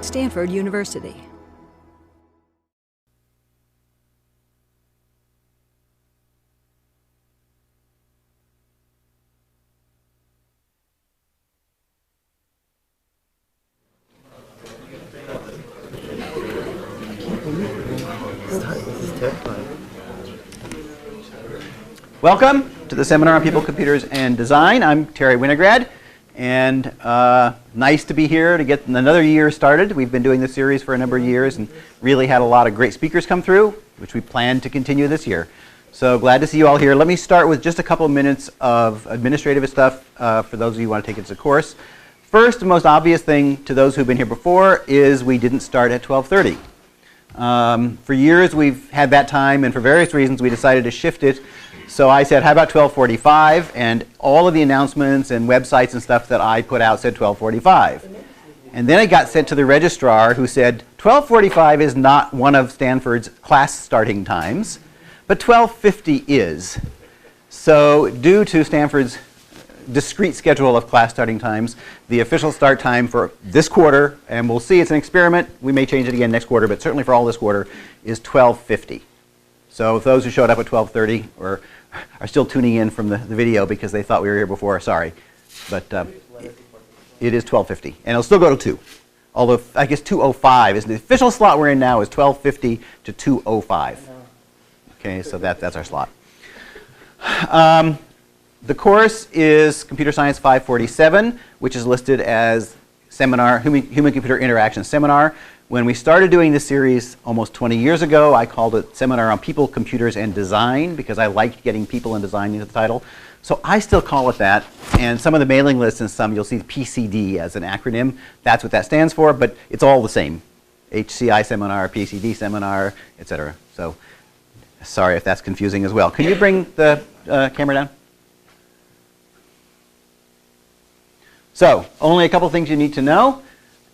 Stanford University. Welcome to the Seminar on People, Computers, and Design. I'm Terry Winograd, and nice to be here to get another year started. We've been doing this series for a number of years and really had a lot of great speakers come through, which we plan to continue this year. So glad to see you all here. Let me start with just a couple of minutes of administrative stuff for those of you who want to take it as a course. First, the most obvious thing to those who've been here before is we didn't start at 12:30. For years we've had that time, and for various reasons we decided to shift it. So I said, how about 12:45? And all of the announcements and websites and stuff that I put out said 12:45. And then it got sent to the registrar, who said 12:45 is not one of Stanford's class starting times, but 12:50 is. So due to Stanford's discrete schedule of class starting times, the official start time for this quarter, and we'll see it's an experiment, we may change it again next quarter, but certainly for all this quarter, is 12:50. So if those who showed up at 12:30 or are still tuning in from the video because they thought we were here before, sorry. But it is 12:50, and it'll still go to 2. Although I guess 2:05 is the official slot we're in now is 12:50 to 2:05. Okay, so that's our slot. The course is Computer Science 547, which is listed as seminar, Human-Computer Interaction Seminar. When we started doing this series almost 20 years ago, I called it Seminar on People, Computers, and Design because I liked getting people and design into the title. So I still call it that, and some of the mailing lists and some you'll see PCD as an acronym. That's what that stands for, but it's all the same. HCI Seminar, PCD Seminar, etc. So sorry if that's confusing as well. Can you bring the camera down? So only a couple things you need to know.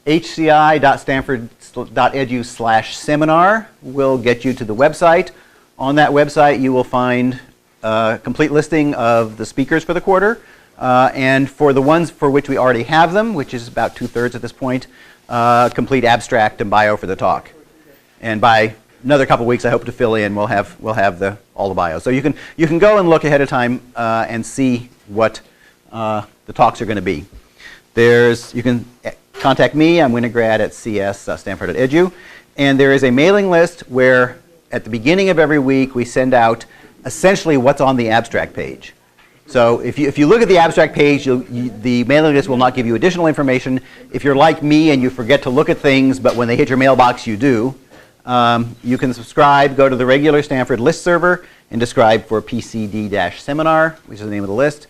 hci.stanford.edu/seminar will get you to the website. On that website you will find a complete listing of the speakers for the quarter, and for the ones for which we already have them, which is about 2/3 at this point, complete abstract and bio for the talk. And by another couple weeks I hope to fill in, we'll have all the bios. So you can go and look ahead of time and see what the talks are going to be. You can contact me. I'm Winograd at cs.stanford.edu. And there is a mailing list where at the beginning of every week we send out essentially what's on the abstract page. So if you look at the abstract page, the mailing list will not give you additional information. If you're like me and you forget to look at things, but when they hit your mailbox you do, you can subscribe, go to the regular Stanford list server and subscribe for PCD-seminar, which is the name of the list.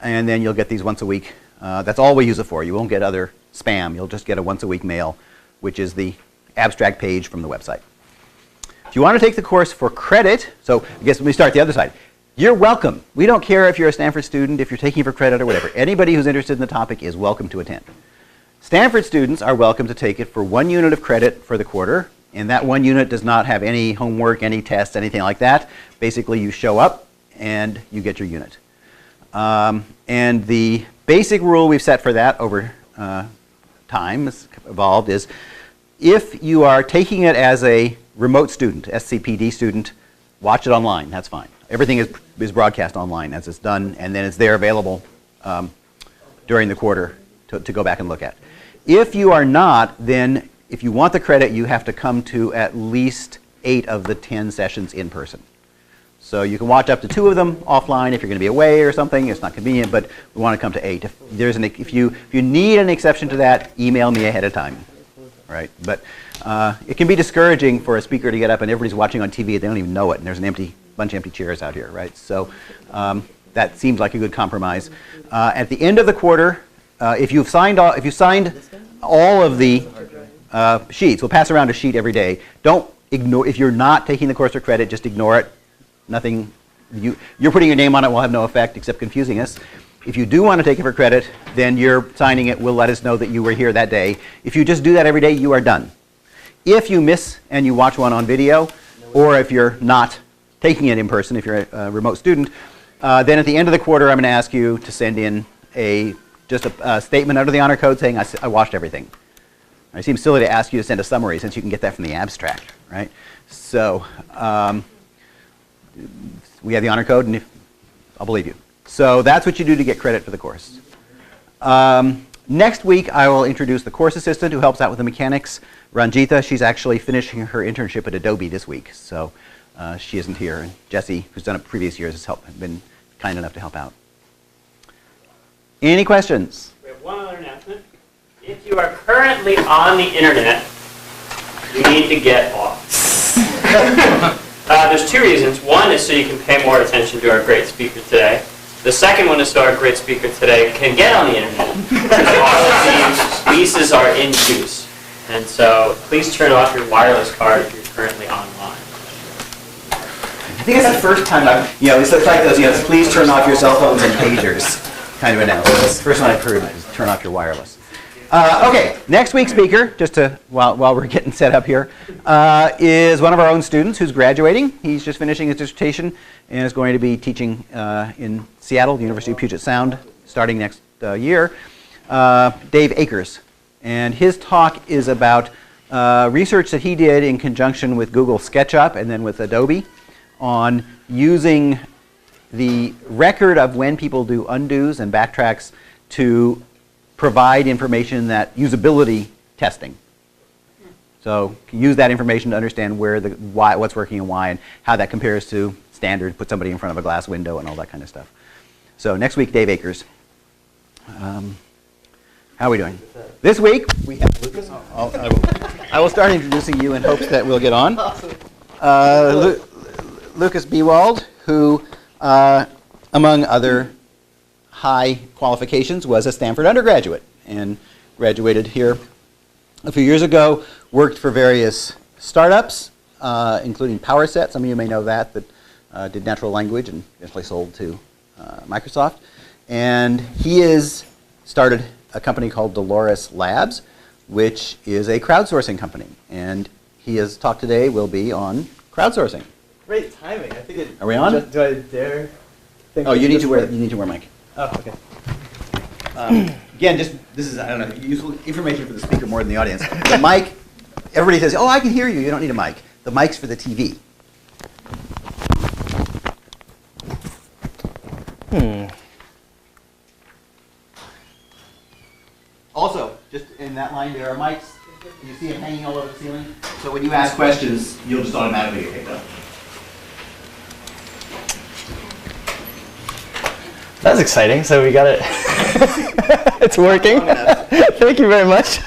And then you'll get these once a week. That's all we use it for. You won't get other spam. You'll just get a once-a-week mail, which is the abstract page from the website. If you want to take the course for credit, so I guess let me start the other side. You're welcome. We don't care if you're a Stanford student, if you're taking it for credit or whatever. Anybody who's interested in the topic is welcome to attend. Stanford students are welcome to take it for 1 unit of credit for the quarter, and that 1 unit does not have any homework, any tests, anything like that. Basically, you show up and you get your unit. And the basic rule we've set for that over time, has evolved, is if you are taking it as a remote student, SCPD student, watch it online. That's fine. Everything is broadcast online as it's done, and then it's there available during the quarter to go back and look at. If you are not, then if you want the credit, you have to come to at least 8 of the 10 sessions in person. So you can watch up to 2 of them offline if you're going to be away or something. It's not convenient, but we want to come to 8. If you need an exception to that, email me ahead of time. Right? But it can be discouraging for a speaker to get up and everybody's watching on TV. They don't even know it, and there's an bunch of empty chairs out here. Right? So that seems like a good compromise. At the end of the quarter, if you've signed all of the sheets, we'll pass around a sheet every day. Don't ignore. If you're not taking the course for credit, just ignore it. Nothing, you're putting your name on it will have no effect except confusing us. If you do want to take it for credit, then your signing it will let us know that you were here that day. If you just do that every day, you are done. If you miss and you watch one on video, or if you're not taking it in person, if you're a remote student, then at the end of the quarter, I'm going to ask you to send in just a statement under the honor code saying I watched everything. It seems silly to ask you to send a summary since you can get that from the abstract, right? So we have the honor code, and I'll believe you. So that's what you do to get credit for the course. Next week, I will introduce the course assistant who helps out with the mechanics, Ranjita. She's actually finishing her internship at Adobe this week, so she isn't here. And Jesse, who's done it previous years, has been kind enough to help out. Any questions? We have one other announcement. If you are currently on the internet, you need to get off. There's two reasons. One is so you can pay more attention to our great speaker today. The second one is so our great speaker today can get on the internet. Because all of these leases are in use. And so please turn off your wireless card if you're currently online. I think it's the first time it's like those, please turn off your cell phones and pagers kind of announcements. That's the first one I've heard is turn off your wireless. Okay, next week's speaker, just to while we're getting set up here, is one of our own students who's graduating. He's just finishing his dissertation and is going to be teaching in Seattle, the University of Puget Sound, starting next year. Dave Akers, and his talk is about research that he did in conjunction with Google SketchUp and then with Adobe on using the record of when people do undos and backtracks to provide information that usability testing. So use that information to understand what's working and why, and how that compares to standard, put somebody in front of a glass window and all that kind of stuff. So next week, Dave Akers. How are we doing? This week, we have Lukas. I will start introducing you in hopes that we'll get on. Lukas Biewald, who, among other high qualifications, was a Stanford undergraduate and graduated here a few years ago, worked for various startups, including PowerSet. Some of you may know that did natural language and eventually sold to Microsoft. And he has started a company called Delores Labs, which is a crowdsourcing company. And his talk today will be on crowdsourcing. Great timing. I think it. Are we on? Do I dare? Oh, you need to wear mic. Oh, okay. Again, this is, I don't know, useful information for the speaker more than the audience. The mic, everybody says, oh, I can hear you. You don't need a mic. The mic's for the TV. Also, just in that line, there are mics. You see them hanging all over the ceiling. So when you ask questions, you'll just automatically get picked up. That's exciting. So we got it. It's working. Thank you very much.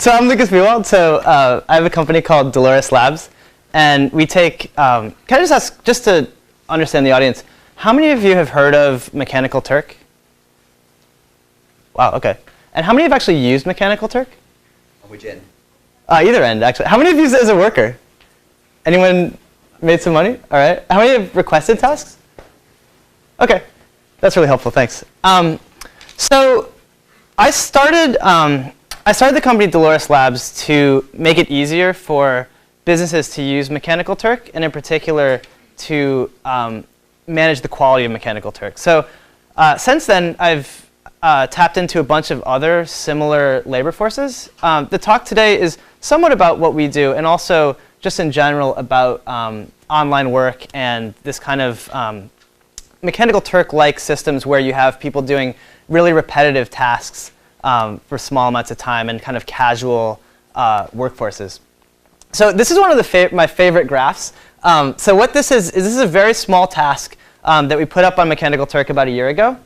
So I'm Lukas Biewald. So I have a company called Delores Labs, and we take. Can I just ask, just to understand the audience, how many of you have heard of Mechanical Turk? Wow. Okay. And how many have actually used Mechanical Turk? Which end? Either end, actually. How many have used it as a worker? Anyone made some money? All right. How many have requested tasks? Okay, that's really helpful. Thanks. So I started the company Delores Labs to make it easier for businesses to use Mechanical Turk, and in particular to manage the quality of Mechanical Turk. So since then, I've tapped into a bunch of other similar labor forces. The talk today is somewhat about what we do, and also just in general about online work and this kind of Mechanical Turk-like systems where you have people doing really repetitive tasks for small amounts of time and kind of casual workforces. So this is one of my favorite graphs. So what this is a very small task that we put up on Mechanical Turk about a year ago.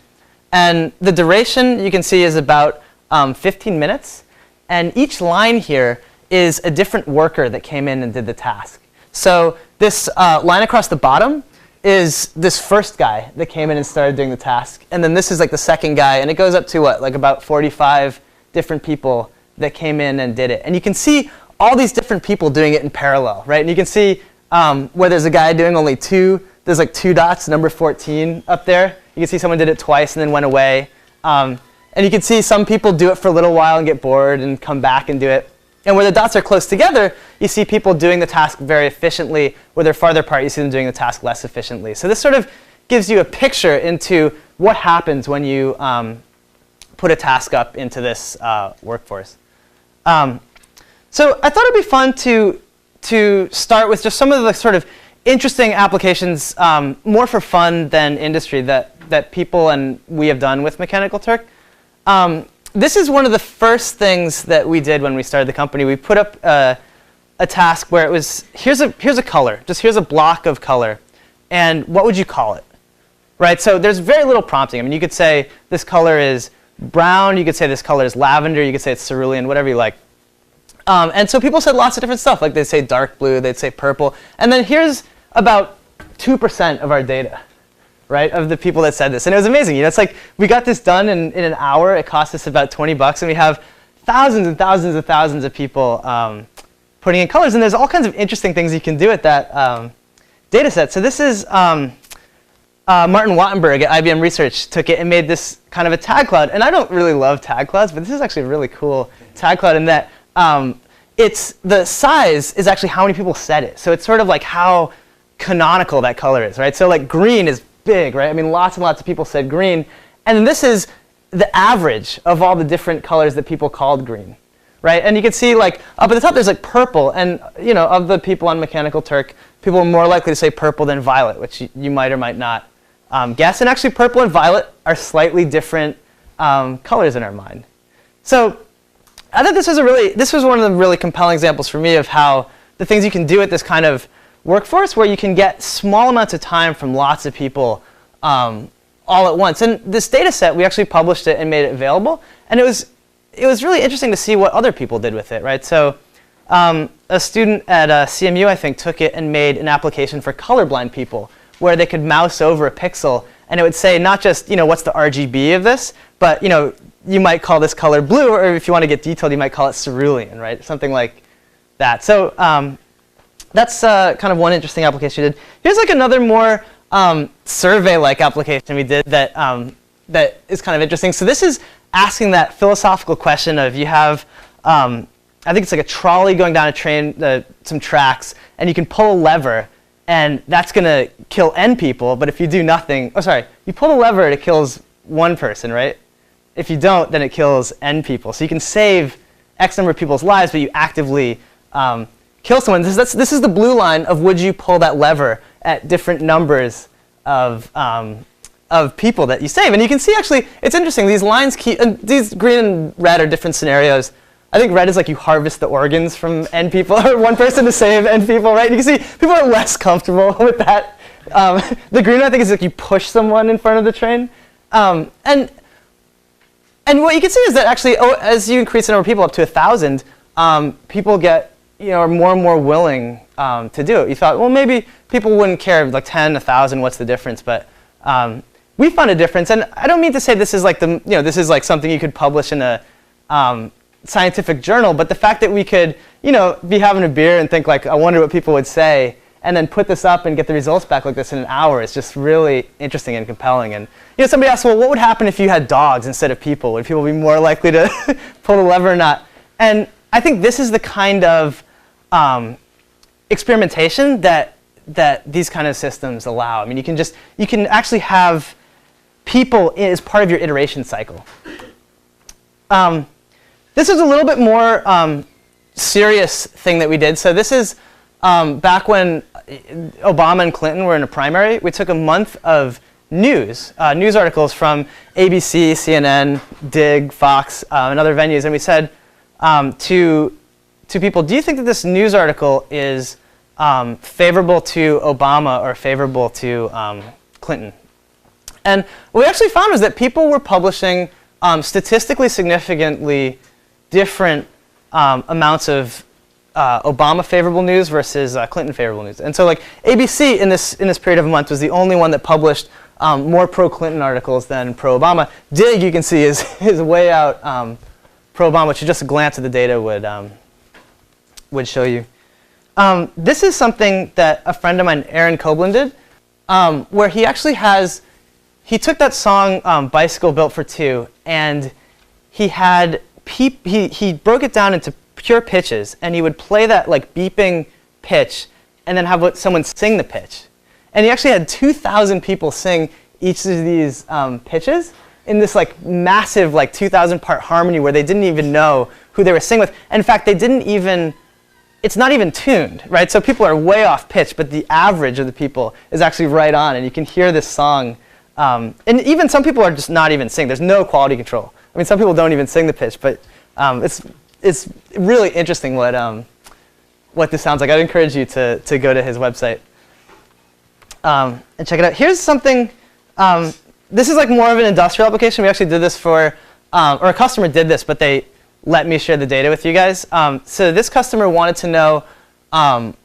And the duration, you can see, is about 15 minutes. And each line here is a different worker that came in and did the task. So this line across the bottom is this first guy that came in and started doing the task. And then this is like the second guy. And it goes up to what, like about 45 different people that came in and did it. And you can see all these different people doing it in parallel, right? And you can see where there's a guy doing only two. There's like 2 dots, number 14 up there. You can see someone did it twice and then went away. And you can see some people do it for a little while and get bored and come back and do it. And where the dots are close together, you see people doing the task very efficiently. Where they're farther apart, you see them doing the task less efficiently. So this sort of gives you a picture into what happens when you put a task up into this workforce. So I thought it'd be fun to start with just some of the sort of interesting applications, more for fun than industry, that people and we have done with Mechanical Turk. This is one of the first things that we did when we started the company. We put up a task where it was, here's a color, just here's a block of color, and what would you call it? Right, so there's very little prompting. I mean, you could say this color is brown, you could say this color is lavender, you could say it's cerulean, whatever you like. And so people said lots of different stuff, like they'd say dark blue, they'd say purple, and then here's about 2% of our data, right, of the people that said this. And it was amazing. You know, it's like we got this done in an hour. It cost us about $20, and we have thousands and thousands and thousands of people putting in colors. And there's all kinds of interesting things you can do with that data set. So this is Martin Wattenberg at IBM Research took it and made this kind of a tag cloud. And I don't really love tag clouds, but this is actually a really cool tag cloud in that it's the size is actually how many people said it. So it's sort of like how canonical that color is, right? So like green is big, right? I mean, lots and lots of people said green. And then this is the average of all the different colors that people called green, right? And you can see like up at the top there's like purple. And you know, of the people on Mechanical Turk, people are more likely to say purple than violet, which you might or might not guess. And actually purple and violet are slightly different colors in our mind. So I thought this was one of the really compelling examples for me of how the things you can do at this kind of workforce where you can get small amounts of time from lots of people all at once. And this data set, we actually published it and made it available. And it was really interesting to see what other people did with it, right? So a student at CMU, I think, took it and made an application for colorblind people where they could mouse over a pixel and it would say not just, you know, what's the RGB of this, but, you know, you might call this color blue, or if you want to get detailed, you might call it cerulean, right? Something like that. So that's kind of one interesting application we did. Here's like another more survey-like application we did that that is kind of interesting. So this is asking that philosophical question of you have, I think it's like a trolley going down a train, some tracks, and you can pull a lever, and that's going to kill N people. But if you do nothing, oh sorry, you pull the lever, it kills one person, right? If you don't, then it kills N people. So you can save X number of people's lives, but you actively kill someone. This is the blue line of would you pull that lever at different numbers of people that you save. And you can see actually, it's interesting, these lines keep, and these green and red are different scenarios. I think red is like you harvest the organs from N people, or one person to save N people, right? And you can see people are less comfortable with that. The green, I think, is like you push someone in front of the train. And what you can see is that actually, as you increase the number of people up to 1,000, people get, you know, are more and more willing to do it. You thought, well, maybe people wouldn't care, like 10, 1,000, what's the difference? But we found a difference, and I don't mean to say this is like this is like something you could publish in a scientific journal, but the fact that we could, you know, be having a beer and think like, I wonder what people would say, and then put this up and get the results back like this in an hour is just really interesting and compelling. And you know, somebody asked, well, what would happen if you had dogs instead of people? Would people be more likely to pull the lever or not? And I think this is the kind of experimentation that these kind of systems allow. I mean, you can actually have people as part of your iteration cycle. This is a little bit more serious thing that we did. So this is back when Obama and Clinton were in a primary. We took a month of news articles from ABC, CNN, Dig, Fox, and other venues, and we said to people, do you think that this news article is favorable to Obama or favorable to Clinton? And what we actually found was that people were publishing statistically significantly different amounts of Obama favorable news versus Clinton favorable news. And so like ABC in this period of a month was the only one that published more pro-Clinton articles than pro-Obama. Dig, you can see, is way out pro-Obama, which just a glance at the data would show you. This is something that a friend of mine, Aaron Koblin, did, where he actually he took that song Bicycle Built for Two, and he broke it down into pure pitches, and he would play that like beeping pitch and then have someone sing the pitch. And he actually had 2,000 people sing each of these pitches. in this like massive like 2,000 part harmony where they didn't even know who they were singing with. And in fact, they didn't even, it's not even tuned, right? So people are way off pitch, but the average of the people is actually right on, and you can hear this song. And even some people are just not even singing. There's no quality control. I mean, some people don't even sing the pitch, but it's really interesting what this sounds like. I'd encourage you to go to his website and check it out. Here's something. This is like more of an industrial application. We actually did this for, or a customer did this, but they let me share the data with you guys. So this customer wanted to know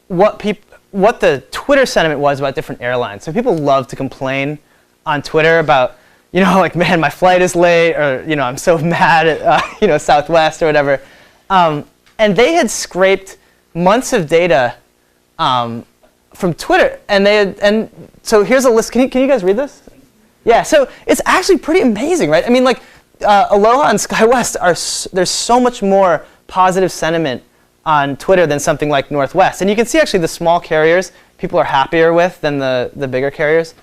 what the Twitter sentiment was about different airlines. So people love to complain on Twitter about, like, man, my flight is late, or, I'm so mad at, Southwest or whatever. And they had scraped months of data from Twitter, and so here's a list. Can you guys read this? Yeah, so it's actually pretty amazing, right? I mean, like, Aloha and SkyWest there's so much more positive sentiment on Twitter than something like Northwest. And you can see actually the small carriers people are happier with than the bigger carriers.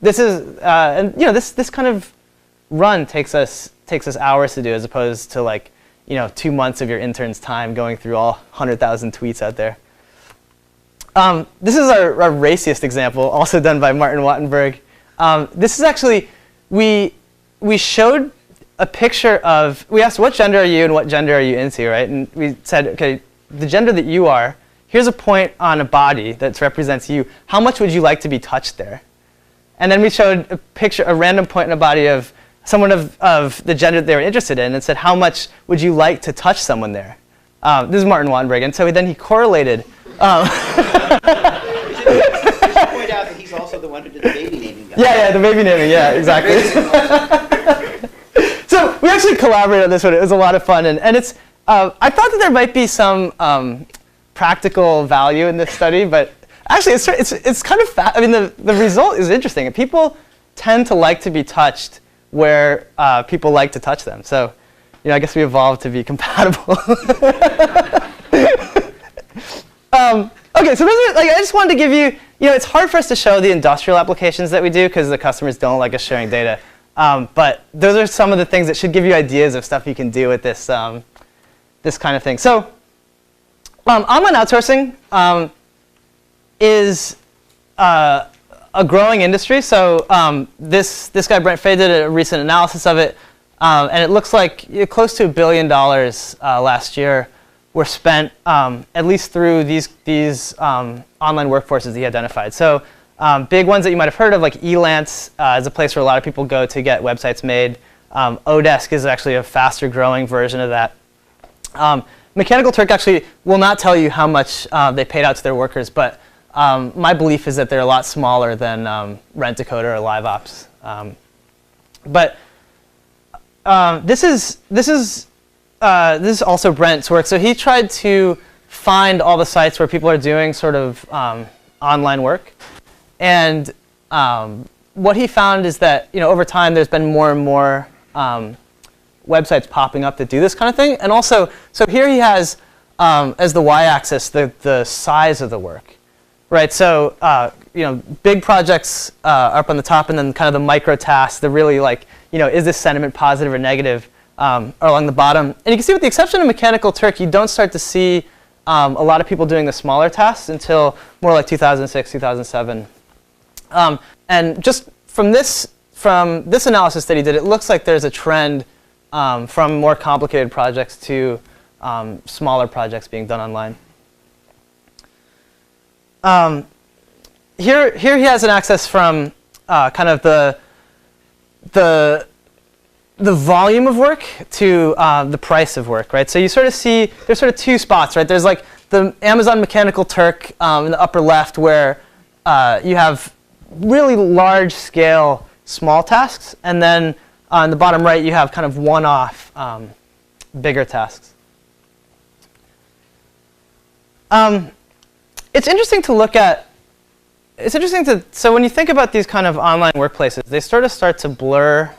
This is, and this kind of run takes us hours to do, as opposed to like, 2 months of your intern's time going through all 100,000 tweets out there. This is our raciest example, also done by Martin Wattenberg. This is actually, we showed a picture of, we asked what gender are you and what gender are you into, right? And we said, okay, the gender that you are, here's a point on a body that represents you. How much would you like to be touched there? And then we showed a random point in a body of someone of the gender that they were interested in, and said, how much would you like to touch someone there? This is Martin Wattenberg, and so then he correlated. Point out that he's also the one who did the baby naming. Yeah, the baby naming. Yeah, exactly. So we actually collaborated on this one. It was a lot of fun, and it's. I thought that there might be some practical value in this study, but actually, it's kind of I mean, the result is interesting. People tend to like to be touched where people like to touch them. So, I guess we evolved to be compatible. Okay, so those are, I just wanted to give you, it's hard for us to show the industrial applications that we do because the customers don't like us sharing data. But those are some of the things that should give you ideas of stuff you can do with this, this kind of thing. So online outsourcing is a growing industry. So this guy, Brent Fay, did a recent analysis of it. And it looks like close to $1 billion last year were spent at least through these online workforces that he identified. So big ones that you might have heard of, like Elance is a place where a lot of people go to get websites made. Odesk is actually a faster growing version of that. Mechanical Turk actually will not tell you how much they paid out to their workers, but my belief is that they're a lot smaller than Rent-A-Coder or LiveOps. But this is also Brent's work. So he tried to find all the sites where people are doing sort of online work. And what he found is that over time there's been more and more websites popping up that do this kind of thing. And also, so here he has as the y-axis the size of the work, right? So big projects are up on the top, and then kind of the micro tasks, the really like is this sentiment positive or negative, are along the bottom. And you can see, with the exception of Mechanical Turk, you don't start to see a lot of people doing the smaller tasks until more like 2006, 2007. And just from this analysis that he did, it looks like there's a trend from more complicated projects to smaller projects being done online. Here he has an access from kind of the volume of work to the price of work, right? So you sort of see there's sort of two spots, right? There's like the Amazon Mechanical Turk in the upper left, where you have really large scale small tasks, and then on the bottom right you have kind of one-off bigger tasks. It's interesting to look at. So when you think about these kind of online workplaces, they sort of start to blur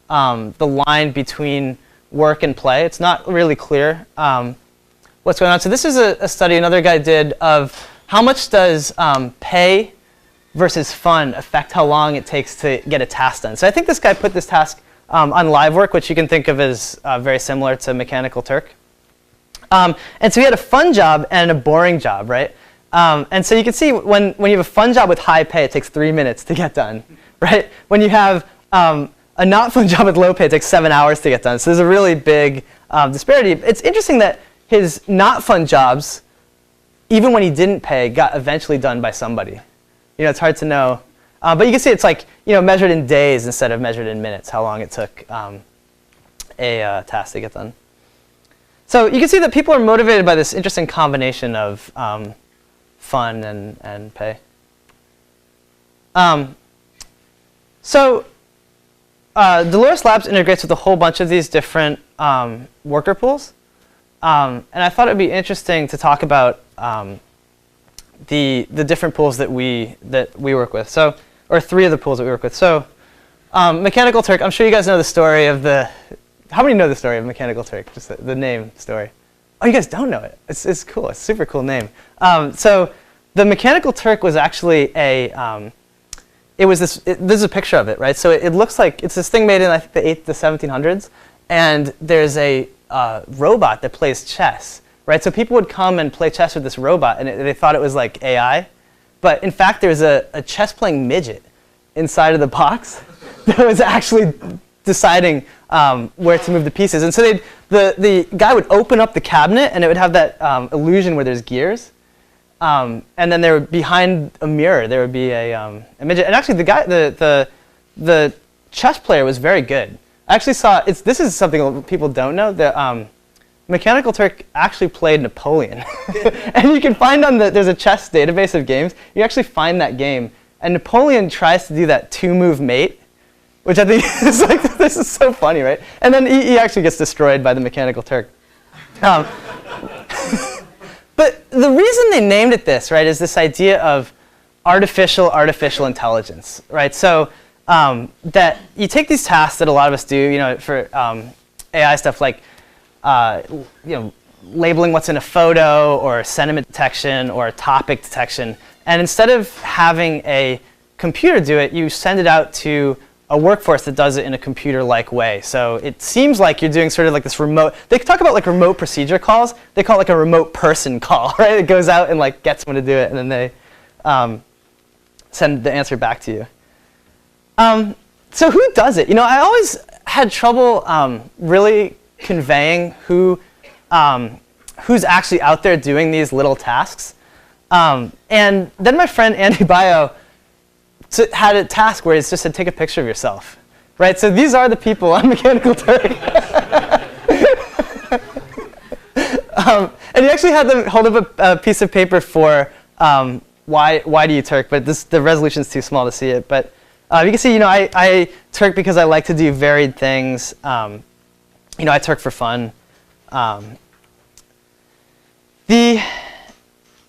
the line between work and play. It's not really clear what's going on. So this is a study another guy did of how much does pay versus fun affect how long it takes to get a task done. So I think this guy put this task on live work, which you can think of as very similar to Mechanical Turk. And so he had a fun job and a boring job, right? And so you can see when you have a fun job with high pay, it takes 3 minutes to get done, right? When you have a not fun job with low pay, it takes 7 hours to get done. So there's a really big disparity. It's interesting that his not fun jobs, even when he didn't pay, got eventually done by somebody. It's hard to know. But you can see it's like, measured in days instead of measured in minutes, how long it took a task to get done. So you can see that people are motivated by this interesting combination of fun and pay. Delores Labs integrates with a whole bunch of these different worker pools. And I thought it would be interesting to talk about the different pools that we work with. Or 3 of the pools that we work with. So Mechanical Turk, I'm sure you guys know the story of how many know the story of Mechanical Turk? Just the name story. Oh, you guys don't know it. It's cool. It's a super cool name. So the Mechanical Turk was actually this is a picture of it, right? So it looks like it's this thing made in, I think, the 1700s. And there's a robot that plays chess, right? So people would come and play chess with this robot, and they thought it was like AI. But in fact, there's a chess-playing midget inside of the box that was actually deciding where to move the pieces. And so the guy would open up the cabinet, and it would have that illusion where there's gears. And then there would, behind a mirror, there would be a midget. And actually, the chess player was very good. I actually saw, this is something people don't know, that Mechanical Turk actually played Napoleon. And you can find there's a chess database of games. You actually find that game. And Napoleon tries to do that 2-move mate, which I think is like, this is so funny, right? And then he actually gets destroyed by the Mechanical Turk. But the reason they named it this, right, is this idea of artificial intelligence, right? So that you take these tasks that a lot of us do, for AI stuff like, labeling what's in a photo or sentiment detection or topic detection. And instead of having a computer do it, you send it out to a workforce that does it in a computer-like way. So it seems like you're doing sort of like this remote, they talk about like remote procedure calls. They call it like a remote person call, right? It goes out and like gets someone to do it, and then they send the answer back to you. So who does it? I always had trouble really conveying who's actually out there doing these little tasks. And then my friend Andy Biewald had a task where he just said, take a picture of yourself. Right? So these are the people on Mechanical Turk. And he actually had them hold up a piece of paper for why do you Turk? But the resolution's too small to see it. But you can see, I Turk because I like to do varied things. I Turk for fun. The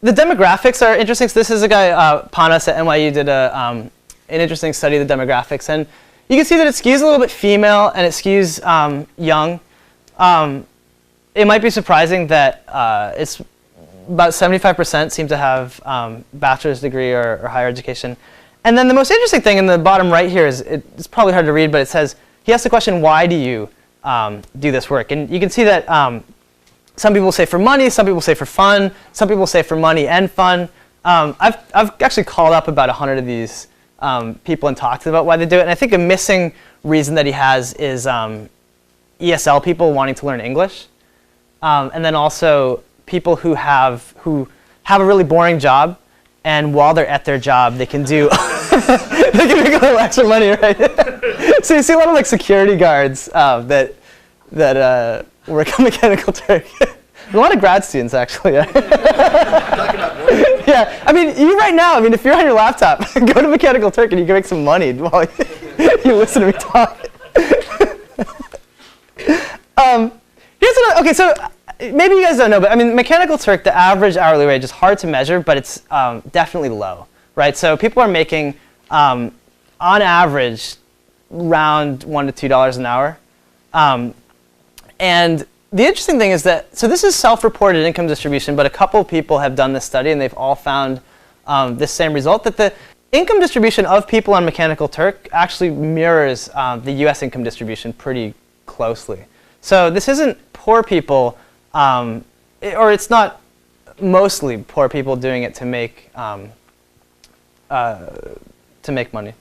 demographics are interesting. So this is a guy, Panas at NYU, did an interesting study of the demographics. And you can see that it skews a little bit female and it skews young. It might be surprising that it's about 75% seem to have bachelor's degree or higher education. And then the most interesting thing in the bottom right here is, it's probably hard to read, but it says, he asked the question, why do you do this work? And you can see that some people say for money, some people say for fun, some people say for money and fun. I've actually called up about 100 of these people and talked to them about why they do it. And I think a missing reason that he has is ESL people wanting to learn English. And then also people who have a really boring job, and while they're at their job, they can do they can make a little extra money, right? So you see a lot of like security guards that work on Mechanical Turk. A lot of grad students, actually. Yeah, I mean, you right now, if you're on your laptop, go to Mechanical Turk and you can make some money while you listen to me talk. Here's another, okay, so maybe you guys don't know, but Mechanical Turk, the average hourly wage is hard to measure, but it's definitely low, right? So people are making, on average, around $1 to $2 an hour. And the interesting thing is that, so this is self-reported income distribution, but a couple people have done this study, and they've all found this same result, that income distribution of people on Mechanical Turk actually mirrors the US income distribution pretty closely. So this isn't poor people, or it's not mostly poor people doing it to make money.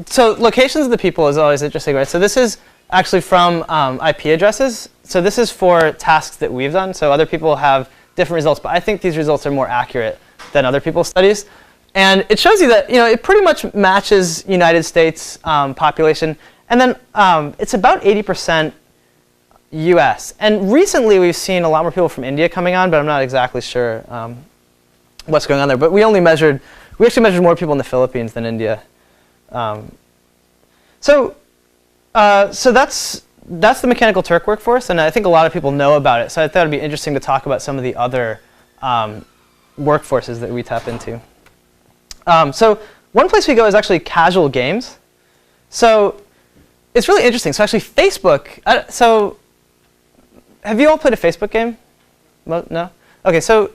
So locations of the people is always interesting, right? So this is actually from IP addresses. So this is for tasks that we've done. So other people have different results, but I think these results are more accurate than other people's studies. And it shows you that it pretty much matches United States population. And then it's about 80% US. And recently we've seen a lot more people from India coming on, but I'm not exactly sure what's going on there. But we actually measured more people in the Philippines than India. So that's the Mechanical Turk workforce, and I think a lot of people know about it. So I thought it'd be interesting to talk about some of the other workforces that we tap into. So one place we go is actually casual games. So it's really interesting. So actually Facebook, so have you all played a Facebook game? No? Okay, so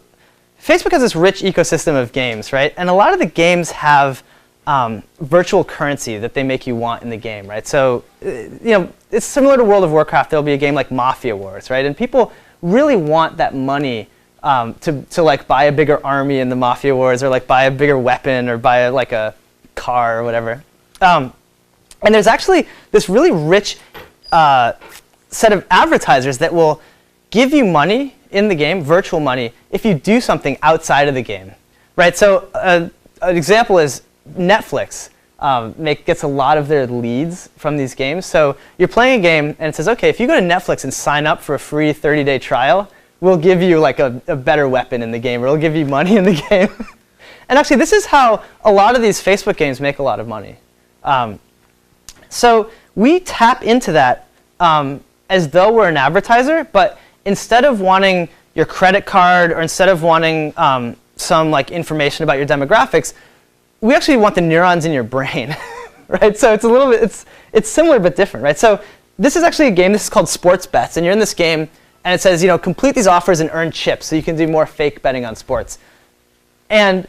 Facebook has this rich ecosystem of games, right? And a lot of the games have virtual currency that they make you want in the game, right? So, it's similar to World of Warcraft. There'll be a game like Mafia Wars, right? And people really want that money to like buy a bigger army in the Mafia Wars, or like buy a bigger weapon, or buy like a car or whatever. And there's actually this really rich set of advertisers that will give you money in the game, virtual money, if you do something outside of the game, right? So an example is Netflix gets a lot of their leads from these games. So you're playing a game and it says, okay, if you go to Netflix and sign up for a free 30-day trial, we'll give you like a better weapon in the game, or we'll give you money in the game. And actually, this is how a lot of these Facebook games make a lot of money. So we tap into that as though we're an advertiser, but instead of wanting your credit card, or instead of wanting some like information about your demographics, we actually want the neurons in your brain, right? So it's a little bit, it's similar but different, right? So this is actually a game. This is called Sports Bets, and you're in this game, and it says, complete these offers and earn chips, so you can do more fake betting on sports. And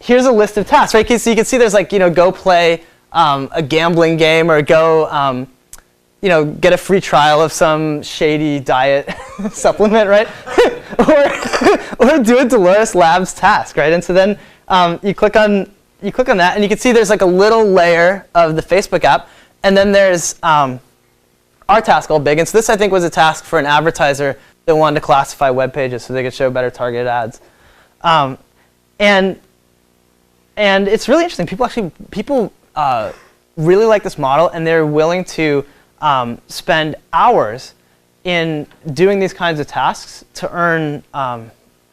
here's a list of tasks, right? So you can see there's like, go play a gambling game, or go, get a free trial of some shady diet supplement, right? or do a Delores Labs task, right? And so then you click on that, and you can see there's like a little layer of the Facebook app, and then there's our task all big. And so this, I think, was a task for an advertiser that wanted to classify web pages so they could show better targeted ads. And it's really interesting. People really like this model, and they're willing to spend hours in doing these kinds of tasks to earn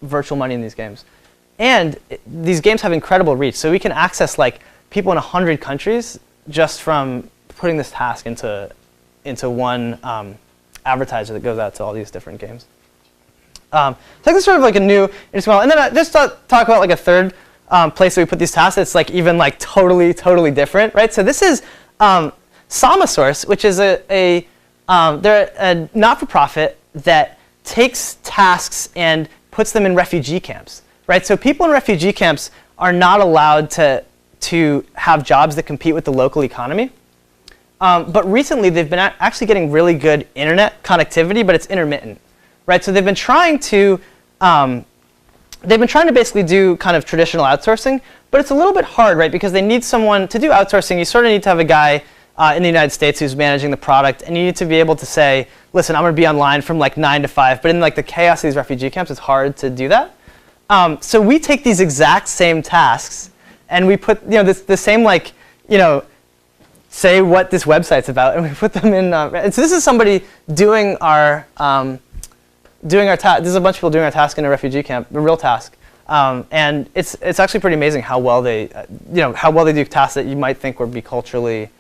virtual money in these games. And these games have incredible reach. So we can access like people in 100 countries just from putting this task into one advertiser that goes out to all these different games. So this is sort of like a new interesting model. And then I just talk about like a third place that we put these tasks. It's like even like totally different, right? So this is Samasource, which is they're a not-for-profit that takes tasks and puts them in refugee camps, right? So people in refugee camps are not allowed to have jobs that compete with the local economy. But recently, they've been actually getting really good internet connectivity, but it's intermittent, right? So they've been trying to basically do kind of traditional outsourcing, but it's a little bit hard, right? Because they need someone to do outsourcing. You sort of need to have a guy in the United States who's managing the product, and you need to be able to say, listen, I'm going to be online from like 9 to 5. But in like the chaos of these refugee camps, it's hard to do that. So we take these exact same tasks, and we put the same like say what this website's about, and we put them in. And so this is somebody doing our task. This is a bunch of people doing our task in a refugee camp, a real task. And it's actually pretty amazing how well they do tasks that you might think would be culturally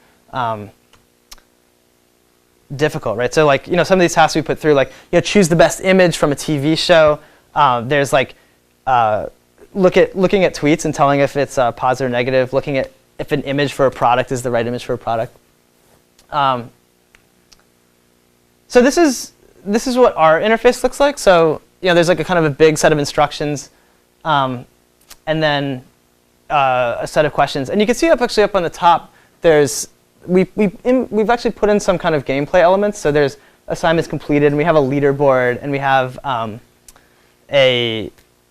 difficult, right? So like some of these tasks we put through, like choose the best image from a TV show. There's like looking at tweets and telling if it's positive or negative. Looking at if an image for a product is the right image for a product. So this is what our interface looks like. So there's like a kind of a big set of instructions and then a set of questions. And you can see actually up on the top, we've actually put in some kind of gameplay elements. So there's assignments completed, and we have a leaderboard, and we have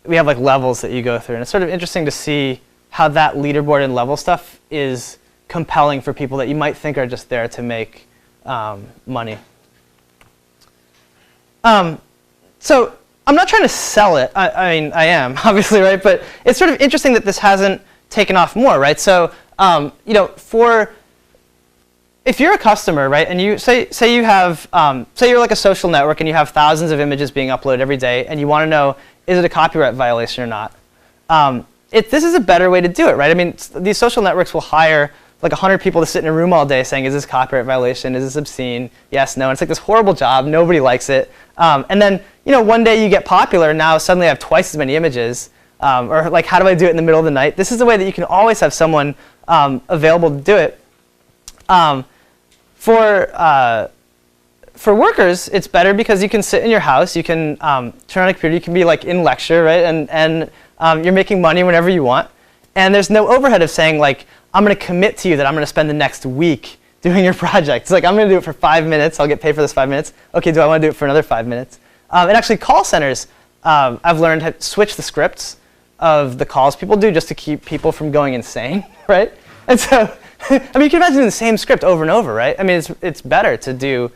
like levels that you go through. And it's sort of interesting to see how that leaderboard and level stuff is compelling for people that you might think are just there to make money. So I'm not trying to sell it. I mean, I am, obviously, right? But it's sort of interesting that this hasn't taken off more, right? So, you know, if you're a customer, right, and you say you have, say you're like a social network and you have thousands of images being uploaded every day, and you want to know, is it a copyright violation or not? This is a better way to do it, right? I mean, these social networks will hire like 100 people to sit in a room all day saying, is this a copyright violation? Is this obscene? Yes, no. And it's like this horrible job. Nobody likes it. And then, you know, one day you get popular, and now suddenly I have twice as many images. Or like, how do I do it in the middle of the night? This is a way that you can always have someone available to do it. For workers, it's better because you can sit in your house. You can turn on a computer. You can be like in lecture, right? And you're making money whenever you want. And there's no overhead of saying, like, I'm going to commit to you that I'm going to spend the next week doing your project. It's like, I'm going to do it for 5 minutes. I'll get paid for this 5 minutes. OK, do I want to do it for another 5 minutes? And actually, call centers, I've learned to switch the scripts of the calls people do just to keep people from going insane, right? And so, I mean, you can imagine the same script over and over, right? I mean, it's better to do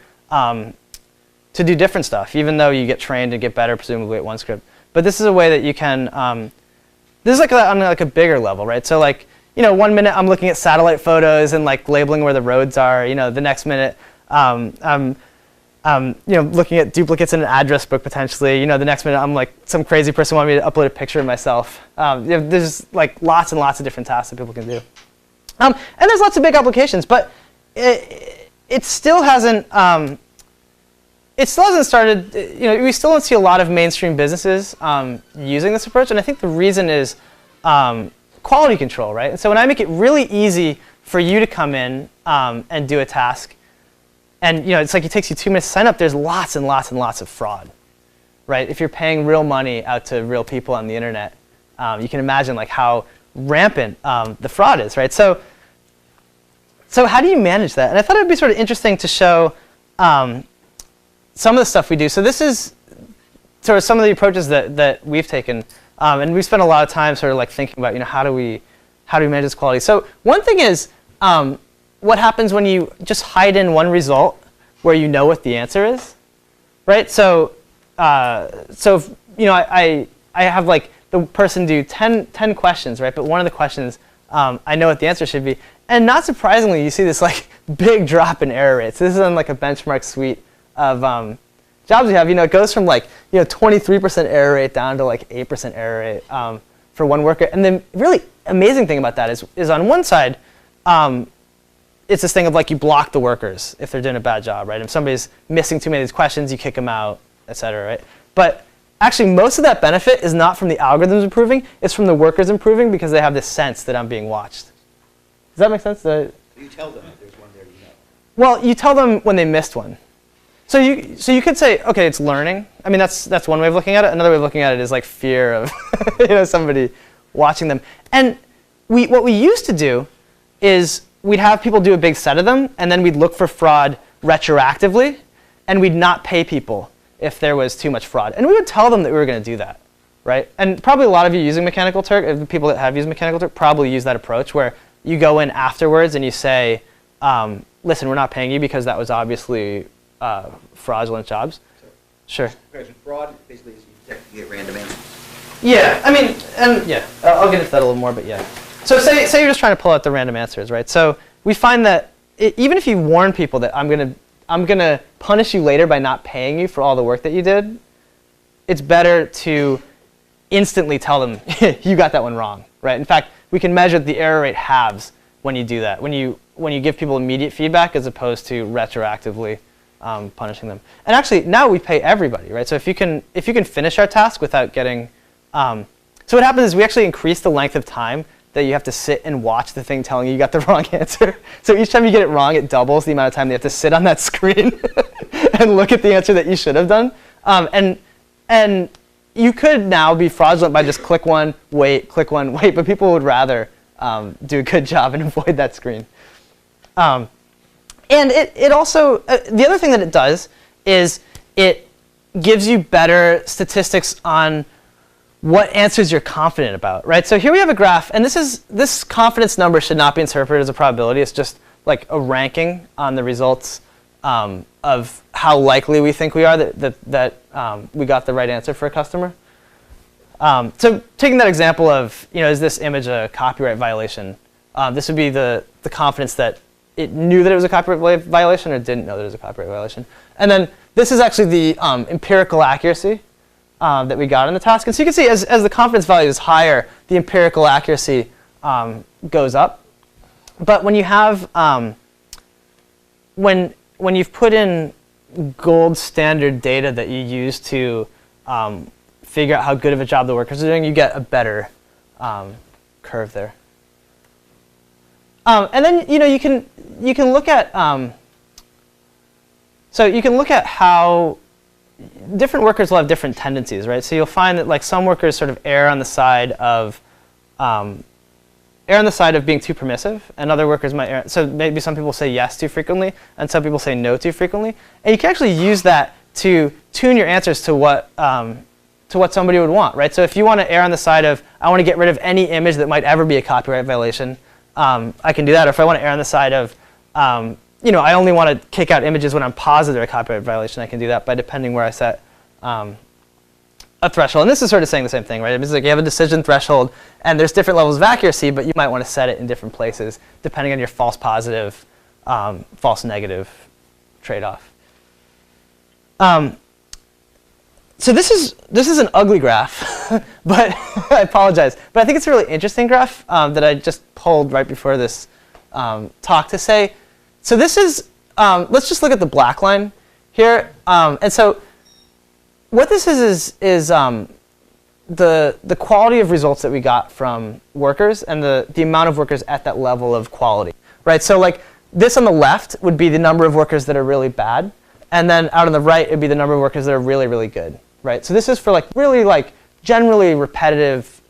different stuff, even though you get trained and get better, presumably, at one script. But this is a way that you can, this is like on like a bigger level, right? So like, you know, 1 minute I'm looking at satellite photos and like labeling where the roads are. You know, the next minute I'm you know, looking at duplicates in an address book potentially. You know, the next minute I'm like, some crazy person wanted me to upload a picture of myself. You know, there's like lots and lots of different tasks that people can do. And there's lots of big applications, but it still hasn't started, you know, we still don't see a lot of mainstream businesses using this approach. And I think the reason is quality control, right? And so when I make it really easy for you to come in and do a task, and you know, it's like it takes you 2 minutes to sign up, there's lots and lots and lots of fraud, right? If you're paying real money out to real people on the internet, you can imagine like how rampant the fraud is, right? So how do you manage that? And I thought it would be sort of interesting to show some of the stuff we do. So this is sort of some of the approaches that we've taken, and we spent a lot of time sort of like thinking about, you know, how do we manage this quality? So one thing is what happens when you just hide in one result where you know what the answer is, right? So you know, I have like the person do 10 questions, right? But one of the questions I know what the answer should be, and not surprisingly, you see this like big drop in error rates. This is on like a benchmark suite of jobs we have. You know, it goes from like 23% error rate down to like 8% error rate for one worker. And the really amazing thing about that is on one side, it's this thing of like you block the workers if they're doing a bad job, right? If somebody's missing too many of these questions, you kick them out, et cetera, right? But actually, most of that benefit is not from the algorithms improving. It's from the workers improving because they have this sense that I'm being watched. Does that make sense? You tell them if there's one there, you know. Well, you tell them when they missed one. So you could say, okay, it's learning. I mean, that's one way of looking at it. Another way of looking at it is like fear of somebody watching them. And what we used to do is we'd have people do a big set of them, and then we'd look for fraud retroactively, and we'd not pay people if there was too much fraud. And we would tell them that we were going to do that, right? And probably a lot of you using Mechanical Turk, the people that have used Mechanical Turk probably use that approach where you go in afterwards and you say, listen, we're not paying you because that was obviously fraudulent jobs. Sure. Okay, so fraud basically is you get random answers. Yeah, I mean, and yeah, I'll get into that a little more, but yeah. So say you're just trying to pull out the random answers, right? So we find that even if you warn people that I'm gonna punish you later by not paying you for all the work that you did, it's better to instantly tell them you got that one wrong, right? In fact, we can measure the error rate halves when you do that, when you give people immediate feedback as opposed to retroactively punishing them. And actually, now we pay everybody, right? So if you can finish our task without getting, so what happens is we actually increase the length of time that you have to sit and watch the thing telling you got the wrong answer. So each time you get it wrong, it doubles the amount of time that you have to sit on that screen and look at the answer that you should have done. And you could now be fraudulent by just click one, wait, but people would rather do a good job and avoid that screen. And it also, the other thing that it does is it gives you better statistics on what answers you're confident about, right? So here we have a graph, and this confidence number should not be interpreted as a probability. It's just like a ranking on the results of how likely we think we are that we got the right answer for a customer. So taking that example of, is this image a copyright violation? This would be the confidence that it knew that it was a copyright violation or didn't know that it was a copyright violation. And then this is actually the empirical accuracy that we got in the task. And so you can see as the confidence value is higher, the empirical accuracy goes up. But when you have, when you've put in gold standard data that you use to figure out how good of a job the workers are doing, you get a better curve there. And then you can look at so you can look at how different workers will have different tendencies, right? So you'll find that like some workers sort of err on the side of being too permissive, and other workers might err. So maybe some people say yes too frequently, and some people say no too frequently. And you can actually use that to tune your answers to what somebody would want, right? So if you want to err on the side of I want to get rid of any image that might ever be a copyright violation, I can do that. Or if I want to err on the side of I only want to kick out images when I'm positive they're a copyright violation, I can do that by depending where I set a threshold. And this is sort of saying the same thing, right? It's like you have a decision threshold, and there's different levels of accuracy, but you might want to set it in different places depending on your false positive, false negative trade-off. So this is an ugly graph, but I apologize. But I think it's a really interesting graph that I just pulled right before this talk to say. So this is, let's just look at the black line here. And so what this is the quality of results that we got from workers and the amount of workers at that level of quality, right? So like this on the left would be the number of workers that are really bad. And then out on the right, it would be the number of workers that are really, really good, right? So this is for like really like generally repetitive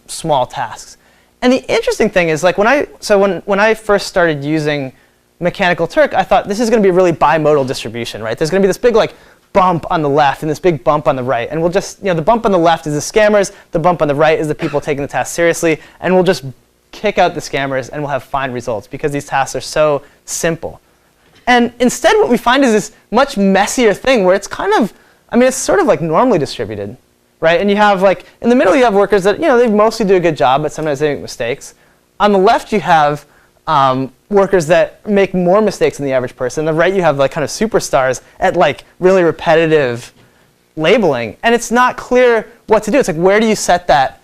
small tasks. And the interesting thing is like when I first started using Mechanical Turk, I thought this is going to be a really bimodal distribution, right? There's going to be this big like bump on the left and this big bump on the right. And we'll just, the bump on the left is the scammers, the bump on the right is the people taking the task seriously, and we'll just kick out the scammers and we'll have fine results because these tasks are so simple. And instead what we find is this much messier thing where it's kind of, it's sort of like normally distributed, right? And you have like, in the middle you have workers that, they mostly do a good job, but sometimes they make mistakes. On the left you have workers that make more mistakes than the average person. On the right you have like kind of superstars at like really repetitive labeling. And it's not clear what to do. It's like, where do you set that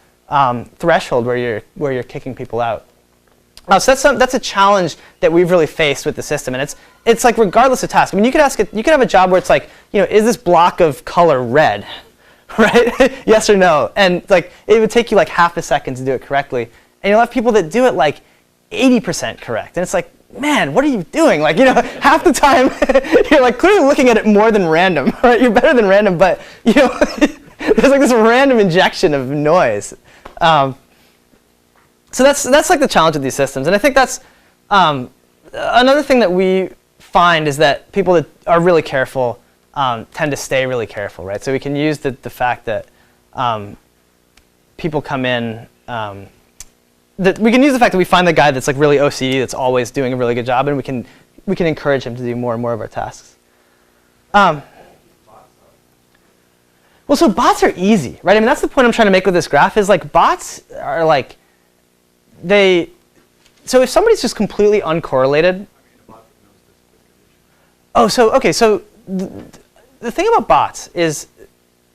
threshold where you're kicking people out? So that's a challenge that we've really faced with the system, and it's like regardless of task. You could have a job where it's like, is this block of color red, right? Yes or no, and like it would take you like half a second to do it correctly, and you'll have people that do it like 80% correct, and it's like, man, what are you doing? Like half the time you're like clearly looking at it more than random, right? You're better than random, but there's like this random injection of noise. So that's like the challenge with these systems, and I think that's another thing that we find is that people that are really careful tend to stay really careful, right? So we can use the fact that people come in, we can use the fact that we find the guy that's like really OCD, that's always doing a really good job, and we can encourage him to do more and more of our tasks. Well, so bots are easy, right? That's the point I'm trying to make with this graph is like bots are like. So if somebody's just completely uncorrelated. Oh, so the thing about bots is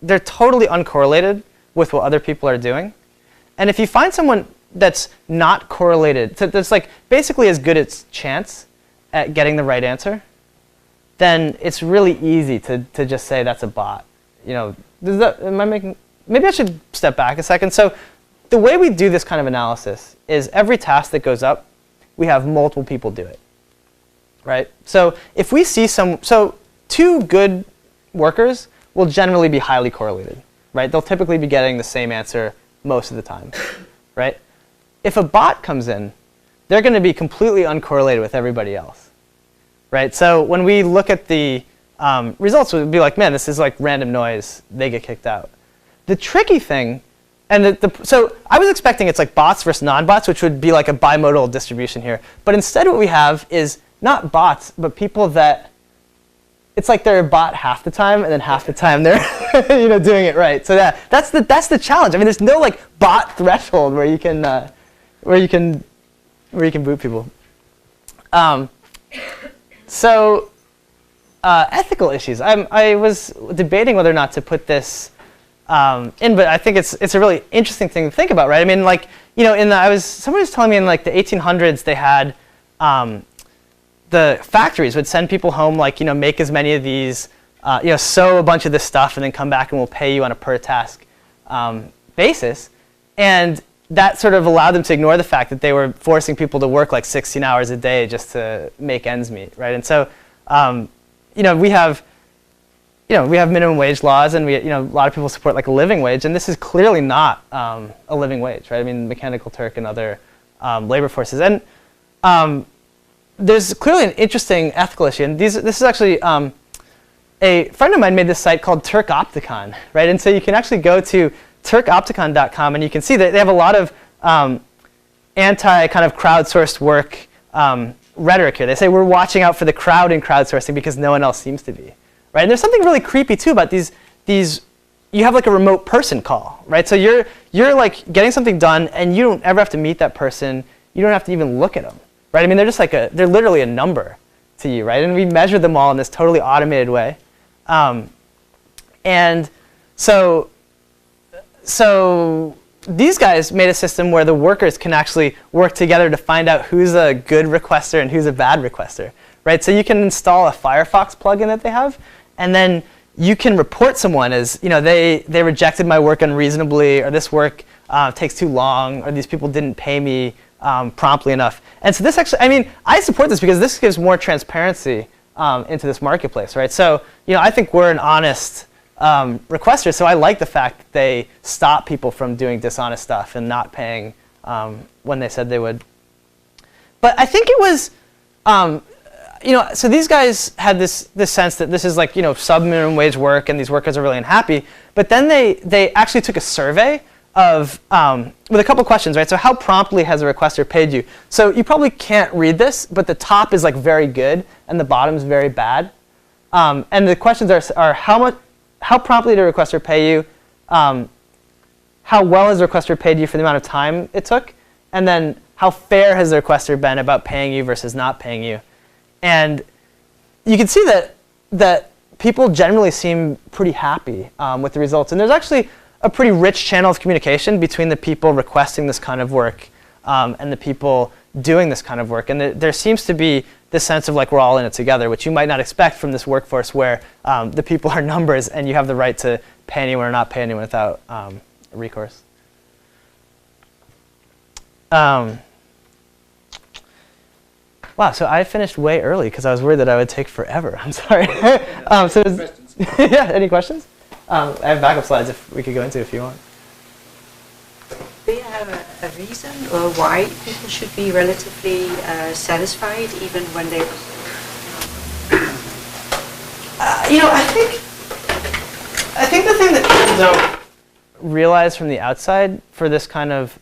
they're totally uncorrelated with what other people are doing. And if you find someone that's not correlated, that's like basically as good as chance at getting the right answer, then it's really easy to just say that's a bot. Maybe I should step back a second. So the way we do this kind of analysis is every task that goes up, we have multiple people do it, right? So if we see so two good workers will generally be highly correlated. right? They'll typically be getting the same answer most of the time, right? If a bot comes in, they're going to be completely uncorrelated with everybody else, right? So when we look at the results, we'd be like, man, this is like random noise. They get kicked out. The tricky thing, and so I was expecting it's like bots versus non-bots, which would be like a bimodal distribution here. But instead what we have is not bots, but people that, it's like they're a bot half the time, and then half the time they're doing it right. So that's the challenge. I mean, there's no like bot threshold where you can boot people. Ethical issues. I was debating whether or not to put this in, but I think it's a really interesting thing to think about, right? I mean, like, somebody was telling me in like the 1800s they had the factories would send people home, like, make as many of these, sew a bunch of this stuff and then come back and we'll pay you on a per task basis. And that sort of allowed them to ignore the fact that they were forcing people to work like 16 hours a day just to make ends meet, right? And so, we have minimum wage laws, and a lot of people support like a living wage, and this is clearly not a living wage, right? I mean, Mechanical Turk and other labor forces, and there's clearly an interesting ethical issue. And this is actually a friend of mine made this site called Turkopticon, right? And so you can actually go to turkopticon.com, and you can see that they have a lot of anti kind of crowdsourced work rhetoric here. They say we're watching out for the crowd in crowdsourcing because no one else seems to be, right? And there's something really creepy too about these. You have like a remote person call, right? So you're like getting something done, and you don't ever have to meet that person. You don't have to even look at them, right? I mean, they're just like they're literally a number to you, right? And we measure them all in this totally automated way, and so these guys made a system where the workers can actually work together to find out who's a good requester and who's a bad requester, right? So you can install a Firefox plugin that they have, and then you can report someone as, they rejected my work unreasonably, or this work takes too long, or these people didn't pay me promptly enough. And so this actually, I mean, I support this because this gives more transparency into this marketplace, right? So, I think we're an honest requesters, so I like the fact that they stop people from doing dishonest stuff and not paying when they said they would. But I think it was, so these guys had this sense that this is like, sub-minimum wage work, and these workers are really unhappy. But then they actually took a survey of with a couple questions, right? So how promptly has a requester paid you? So you probably can't read this, but the top is like very good, and the bottom is very bad. And the questions are how promptly did a requester pay you? How well has the requester paid you for the amount of time it took? And then how fair has the requester been about paying you versus not paying you? And you can see that people generally seem pretty happy with the results. And there's actually a pretty rich channel of communication between the people requesting this kind of work and the people doing this kind of work. And there seems to be this sense of like we're all in it together, which you might not expect from this workforce where the people are numbers and you have the right to pay anyone or not pay anyone without recourse. Wow, so I finished way early because I was worried that I would take forever. I'm sorry. Yeah, any questions? I have backup slides if we could go into if you want. Do you have a reason or why people should be relatively satisfied even when they... I think the thing that people don't realize from the outside for this kind of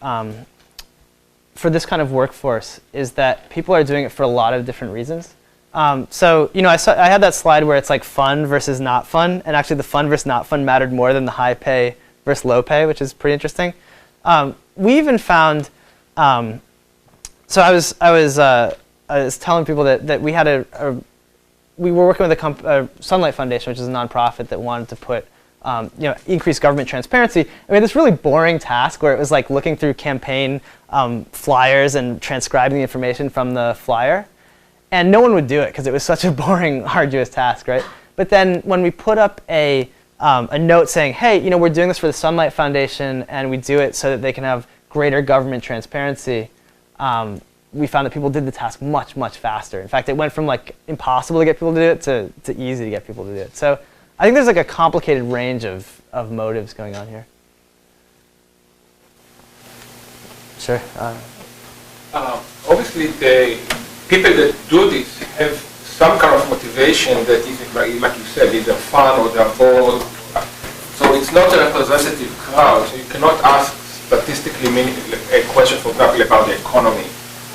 workforce is that people are doing it for a lot of different reasons. So I had that slide where it's like fun versus not fun, and actually the fun versus not fun mattered more than the high pay versus low pay, which is pretty interesting. We even found, so I was telling people that we had we were working with a Sunlight Foundation, which is a nonprofit that wanted to put, increase government transparency. I mean, this really boring task where it was like looking through campaign flyers and transcribing the information from the flyer. And no one would do it because it was such a boring, arduous task, right? But then when we put up a note saying, hey, we're doing this for the Sunlight Foundation, and we do it so that they can have greater government transparency, we found that people did the task much, much faster. In fact, it went from like impossible to get people to do it to easy to get people to do it. So I think there's like a complicated range of motives going on here. Sure. Obviously, the people that do this have some kind of motivation that is, like you said, either fun or they're bored. So it's not a representative crowd. So you cannot ask statistically a question, for example, about the economy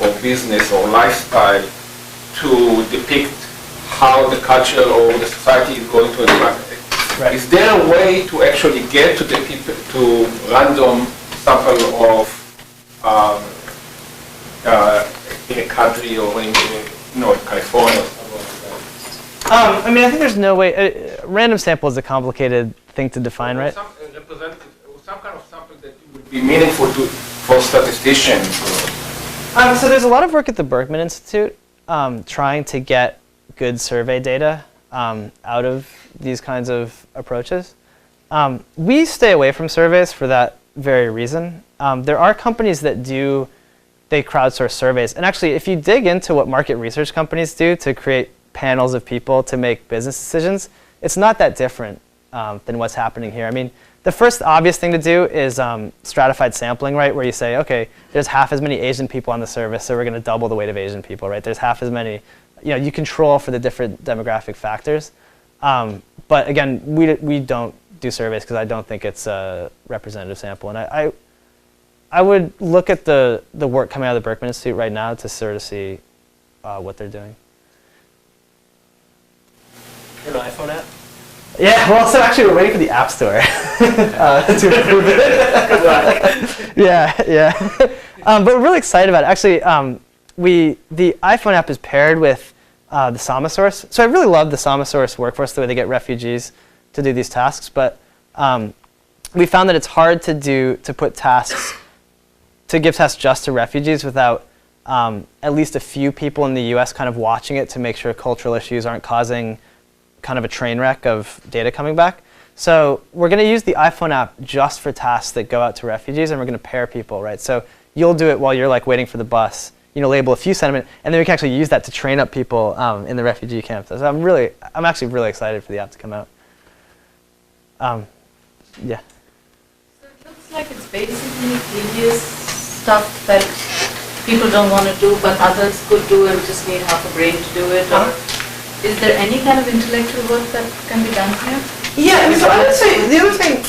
or business or lifestyle to depict how the culture or the society is going to impact it. Right. Is there a way to actually get to the people, to random sample of in a country or in California or something like that? I mean, I think there's no way. Random sample is a complicated thing to define, right? Some kind of sample that would be meaningful for statisticians. So there's a lot of work at the Berkman Institute trying to get good survey data out of these kinds of approaches. We stay away from surveys for that very reason. There are companies that they crowdsource surveys. And actually, if you dig into what market research companies do to create panels of people to make business decisions, it's not that different than what's happening here. I mean, the first obvious thing to do is stratified sampling, right? Where you say, okay, there's half as many Asian people on the service, so we're going to double the weight of Asian people, right? There's half as many. You control for the different demographic factors. But again, we don't do surveys because I don't think it's a representative sample. And I would look at the work coming out of the Berkman Institute right now to sort of see what they're doing. An iPhone app? Yeah, well, so actually we're waiting for the App Store to approve it. Good luck. Yeah. But we're really excited about it. Actually, the iPhone app is paired with the Samasource. So I really love the Samasource workforce, the way they get refugees to do these tasks. But we found that it's hard to give tasks just to refugees without at least a few people in the US kind of watching it to make sure cultural issues aren't causing kind of a train wreck of data coming back. So we're going to use the iPhone app just for tasks that go out to refugees, and we're going to pair people, right? So you'll do it while you're like waiting for the bus, label a few sentiment, and then we can actually use that to train up people in the refugee camps. So I'm actually really excited for the app to come out. Yeah. So it looks like it's basically tedious stuff that people don't want to do, but others could do and just need half a brain to do it. Or is there any kind of intellectual work that can be done here? Yeah, so I would say the other thing,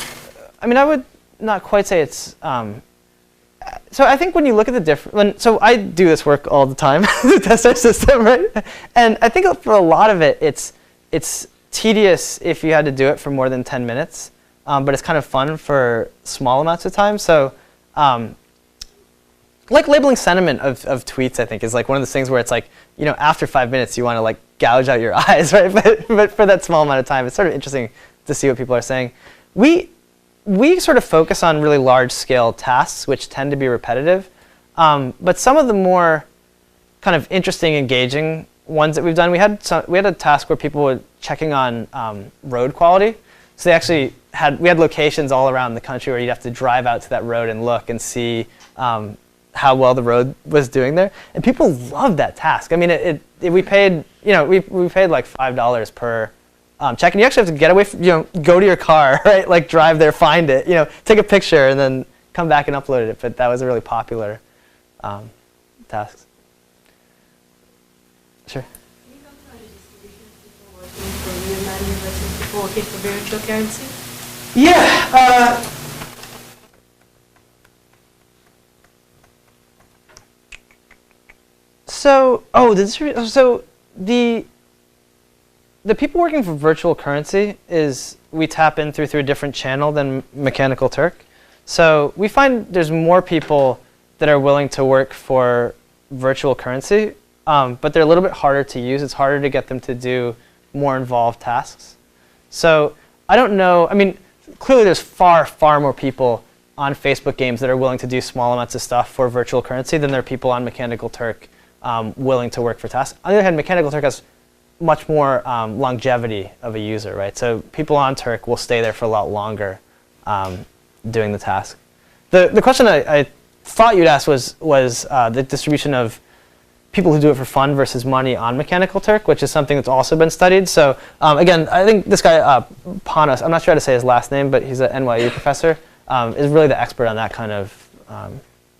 I would not quite say it's, so I think when you look at the different, so I do this work all the time to test our system, right? And I think for a lot of it, it's tedious if you had to do it for more than 10 minutes, but it's kind of fun for small amounts of time. So like labeling sentiment of tweets, I think, is like one of those things where it's like, after 5 minutes, you want to like gouge out your eyes, right? But for that small amount of time, it's sort of interesting to see what people are saying. We sort of focus on really large-scale tasks, which tend to be repetitive. But some of the more kind of interesting, engaging ones that we've done, we had a task where people were checking on road quality. So they actually we had locations all around the country where you'd have to drive out to that road and look and see how well the road was doing there, and people loved that task. I mean, we paid we paid like $5 per check, and you actually have to get away from, go to your car, right? Like drive there, find it, take a picture, and then come back and upload it. But that was a really popular task. Sure. Can you talk about the distribution of people working for real money versus people working for virtual currency? Yeah. So the people working for virtual currency we tap in through a different channel than Mechanical Turk. So we find there's more people that are willing to work for virtual currency, but they're a little bit harder to use. It's harder to get them to do more involved tasks. So I don't know. I mean, clearly there's far more people on Facebook games that are willing to do small amounts of stuff for virtual currency than there are people on Mechanical Turk willing to work for tasks. On the other hand, Mechanical Turk has much more longevity of a user, right? So people on Turk will stay there for a lot longer doing the task. The question I thought you'd ask was the distribution of people who do it for fun versus money on Mechanical Turk, which is something that's also been studied. So again, I think this guy, Panos, I'm not sure how to say his last name, but he's an NYU professor, is really the expert on that kind of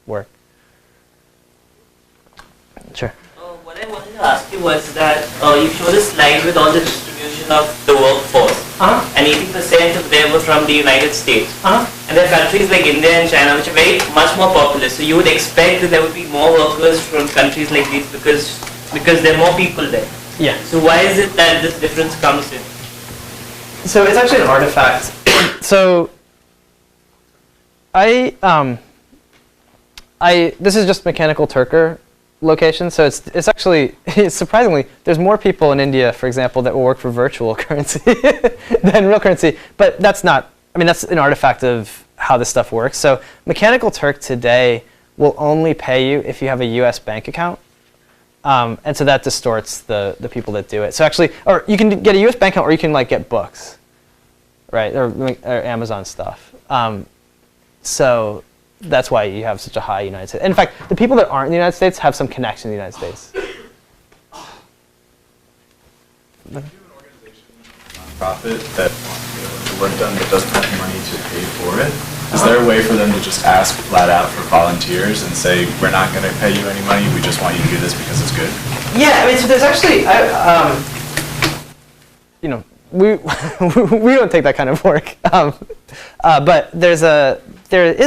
work. Sure. What I wanted to ask you was that you showed a slide with all the distribution of the workforce, and 80% of them were from the United States. And there are countries like India and China which are very much more populous. So you would expect that there would be more workers from countries like these because there are more people there. Yeah. So why is it that this difference comes in? So it's actually an artifact. So this is just Mechanical Turker location. So it's actually, surprisingly, there's more people in India, for example, that will work for virtual currency than real currency. But that's not, I mean, that's an artifact of how this stuff works. So Mechanical Turk today will only pay you if you have a US bank account. And so that distorts the people that do it. So actually, or you can get a US bank account or you can like get books, right? Or Amazon stuff. So that's why you have such a high United States. In fact, the people that aren't in the United States have some connection to the United States. If you have an organization, nonprofit, that wants to get the work done but doesn't have the money to pay for it, is there a way for them to just ask flat out for volunteers and say, we're not going to pay you any money, we just want you to do this because it's good? Yeah, I mean, so there's actually, you know, we don't take that kind of work. But there is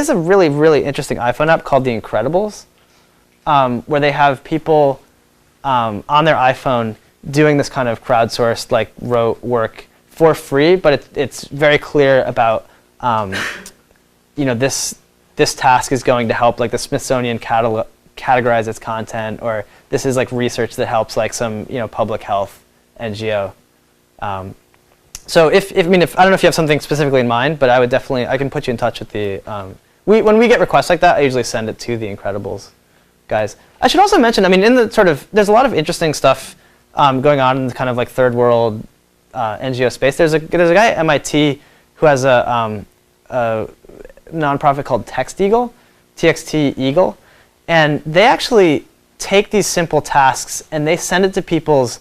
a really, really interesting iPhone app called The Incredibles, where they have people on their iPhone doing this kind of crowdsourced like rote work for free, but it's very clear about you know, this task is going to help like the Smithsonian categorize its content, or this is like research that helps like some, you know, public health NGO. So I don't know if you have something specifically in mind, but I would definitely, I can put you in touch with the, when we get requests like that, I usually send it to the Incredibles guys. I should also mention, I mean, in the sort of, there's a lot of interesting stuff going on in the kind of like third world NGO space. There's a guy at MIT who has a nonprofit called TXT Eagle, and they actually take these simple tasks and they send it to people's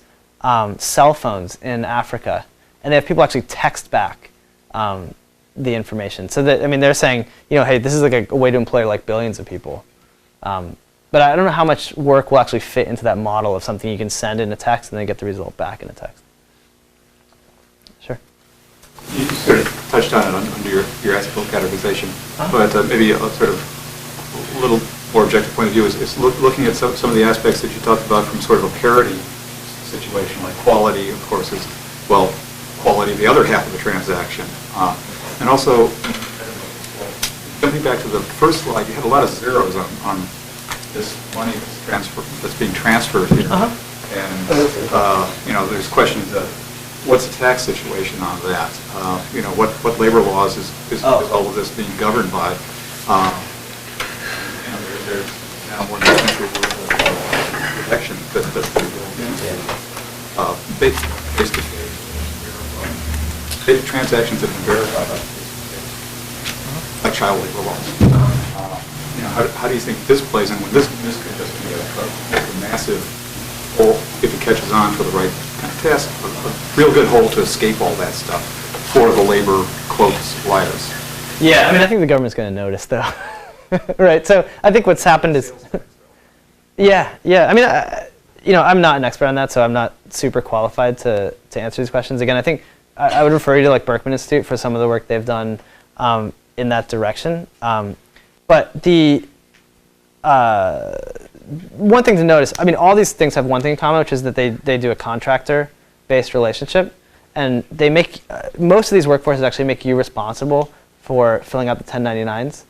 cell phones in Africa. And they have people actually text back the information. So that, I mean, they're saying, you know, hey, this is like a way to employ like billions of people. But I don't know how much work will actually fit into that model of something you can send in a text and then get the result back in a text. Sure. You sort of touched on it under your ethical categorization, but maybe a sort of a little more objective point of view is looking at some of the aspects that you talked about from sort of a parity situation, like quality, of course, is, well, quality of the other half of the transaction. And also, jumping back to the first slide, you had a lot of zeros on this money that's being transferred here. And, you know, there's questions of what's the tax situation on that? You know, what labor laws is all of this being governed by? You know, there's now more than a century worth of protection that's being built into face-to-face. Transactions have been verified by child labor laws. You know, how do you think this plays in when this could just be a massive hole, if it catches on for the right kind of task, a real good hole to escape all that stuff for the labor quote suppliers? Yeah, I mean, I think the government's going to notice though. Right, so I think what's happened is, yeah, I mean, you know, I'm not an expert on that, so I'm not super qualified to answer these questions. Again, I think I would refer you to like Berkman Institute for some of the work they've done in that direction. But the one thing to notice, I mean, all these things have one thing in common, which is that they do a contractor-based relationship, and they make most of these workforces actually make you responsible for filling out the 1099s.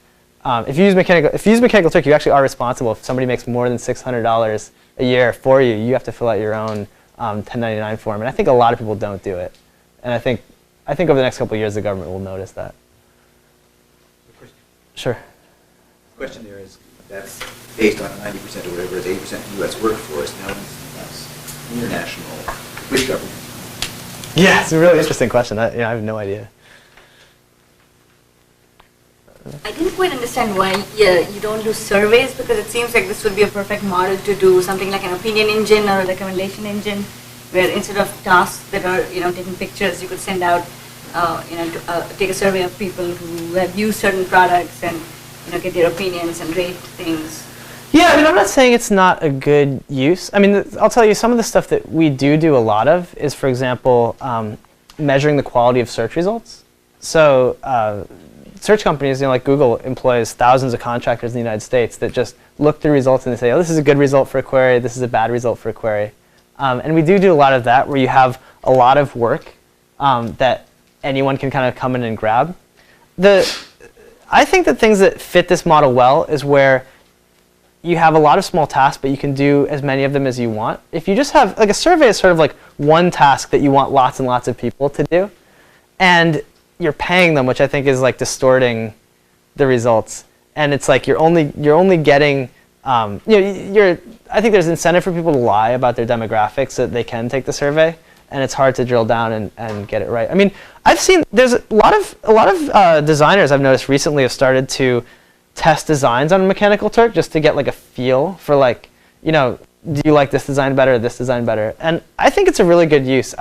If you use Mechanical Turk, you actually are responsible. If somebody makes more than $600 a year for you, you have to fill out your own 1099 form, and I think a lot of people don't do it. And I think over the next couple of years, the government will notice that. Sure. The question there is, that's based on 90% or whatever, is 80% U.S. workforce. Now it's international. Which government? Yeah, it's a really interesting question. I have no idea. I didn't quite understand why you don't do surveys, because it seems like this would be a perfect model to do something like an opinion engine or a recommendation engine, where instead of tasks that are taking pictures, you could send out take a survey of people who have used certain products and get their opinions and rate things. Yeah, I mean, I'm not saying it's not a good use. I mean, I'll tell you, some of the stuff that we do a lot of is, for example, measuring the quality of search results. So search companies, like Google, employs thousands of contractors in the United States that just look through results and they say, oh, this is a good result for a query, this is a bad result for a query. And we do a lot of that, where you have a lot of work that anyone can kind of come in and grab. I think that things that fit this model well is where you have a lot of small tasks, but you can do as many of them as you want. If you just have, like, a survey is sort of like one task that you want lots and lots of people to do, and you're paying them, which I think is like distorting the results. And it's like you're only getting, I think there's incentive for people to lie about their demographics so that they can take the survey, and it's hard to drill down and get it right. I mean, I've seen there's a lot of designers I've noticed recently have started to test designs on Mechanical Turk just to get like a feel for, like, do you like this design better or this design better? And I think it's a really good use.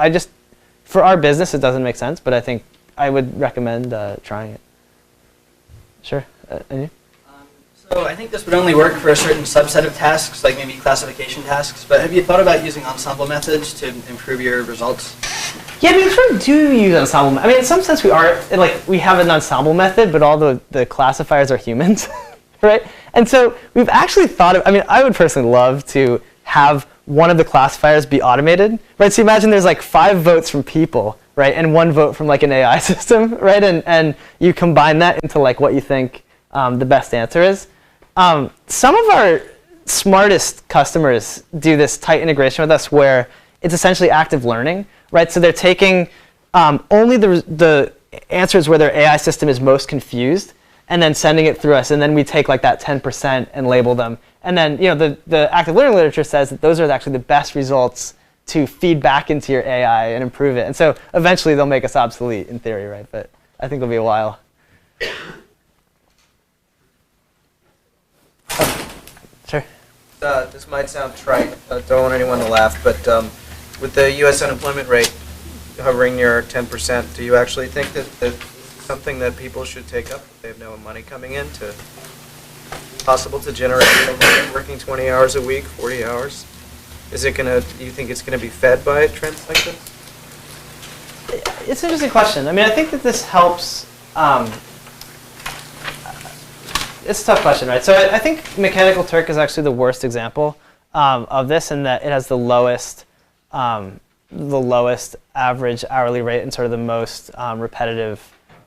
For our business, it doesn't make sense, but I think I would recommend trying it. Sure. And you? So I think this would only work for a certain subset of tasks, like maybe classification tasks. But have you thought about using ensemble methods to improve your results? Yeah, we sort of do use ensemble. I mean, in some sense, we have an ensemble method, but all the classifiers are humans, right? And so we've actually thought of. I mean, I would personally love to have one of the classifiers be automated, right? So imagine there's like 5 votes from people, right, and 1 vote from like an AI system, right? And you combine that into like what you think the best answer is. Some of our smartest customers do this tight integration with us where it's essentially active learning, right? So they're taking only the answers where their AI system is most confused and then sending it through us. And then we take like that 10% and label them. And then the active learning literature says that those are actually the best results to feed back into your AI and improve it. And so eventually they'll make us obsolete in theory, right? But I think it'll be a while. Sure. This might sound trite. Don't want anyone to laugh, but with the U.S. unemployment rate hovering near 10%, do you actually think that that's something that people should take up if they have no money coming in? To possible to generate real money working 20 hours a week, 40 hours? Is it gonna? Do you think it's gonna be fed by trends like this? It's an interesting question. I mean, I think that this helps. It's a tough question, right? So I think Mechanical Turk is actually the worst example of this, in that it has the lowest average hourly rate and sort of the most repetitive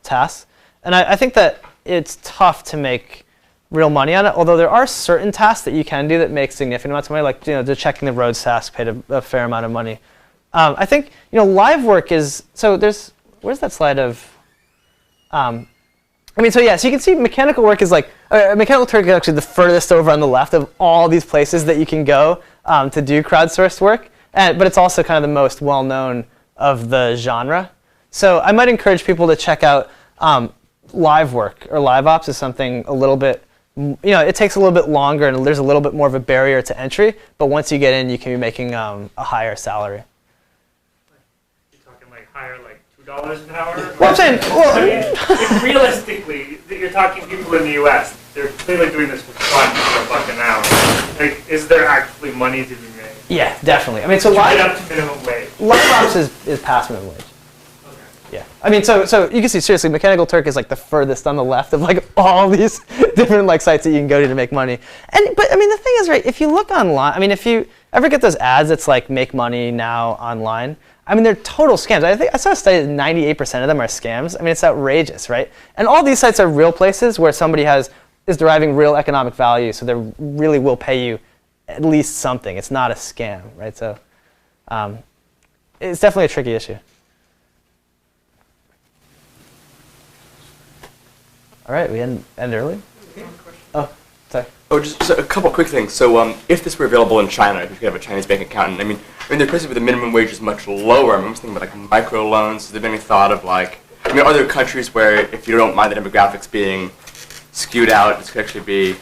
tasks. And I think that it's tough to make real money on it, although there are certain tasks that you can do that make significant amounts of money, like the checking the roads task paid a fair amount of money. I think live work is, so where's that slide of, so you can see mechanical work is like, Mechanical Turk is actually the furthest over on the left of all these places that you can go to do crowdsourced work, but it's also kind of the most well-known of the genre. So I might encourage people to check out live work, or live ops is something a little bit, it takes a little bit longer and there's a little bit more of a barrier to entry, but once you get in, you can be making a higher salary. You're talking like higher, like $2 an hour? Well, I'm saying, if realistically, you're talking people in the U.S., they're clearly doing this for fun for $1 an hour. Like, is there actually money to be made? Yeah, definitely. I mean, so live up to minimum wage. Live ops is past minimum wage. Yeah, I mean, so you can see, seriously, Mechanical Turk is like the furthest on the left of like all these different like sites that you can go to make money. But I mean, the thing is, right, if you look online, I mean, if you ever get those ads that's like make money now online, I mean, they're total scams. I saw a study that 98% of them are scams. I mean, it's outrageous, right? And all these sites are real places where somebody is deriving real economic value, so they really will pay you at least something. It's not a scam, right? So it's definitely a tricky issue. All right, we end early? Oh, sorry. Oh, just a couple quick things. So if this were available in China, if you could have a Chinese bank account, I mean, there are places where the minimum wage is much lower. I'm just thinking about like microloans. Has there been any thought of like, are there countries where if you don't mind the demographics being skewed out. This could actually be,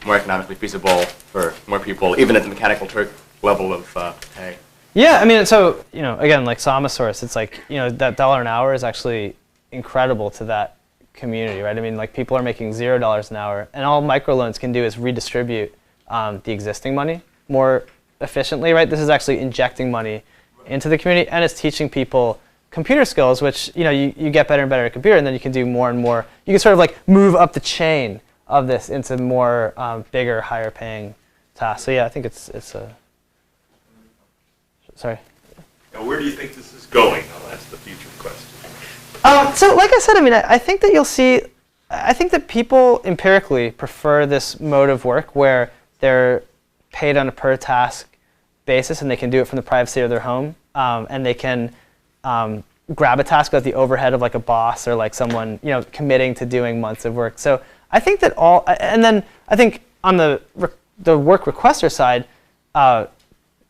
more economically feasible for more people, even at the Mechanical Turk level of pay. Yeah, I mean, so, again, like Sama source, it's like, that $1 an hour is actually incredible to that community, right? I mean, like people are making $0 an hour, and all microloans can do is redistribute the existing money more efficiently, right? This is actually injecting money into the community, and it's teaching people computer skills, which, you get better and better at computer, and then you can do more and more. You can sort of like move up the chain of this into more bigger, higher paying tasks. So yeah, I think it's a, sorry. Now, where do you think this is going? I'll ask the future question. So like I said, I mean, I think that you'll see, I think that people empirically prefer this mode of work where they're paid on a per task basis and they can do it from the privacy of their home, and they can grab a task without the overhead of like a boss or like someone, committing to doing months of work. So I think that and then I think on the work requester side,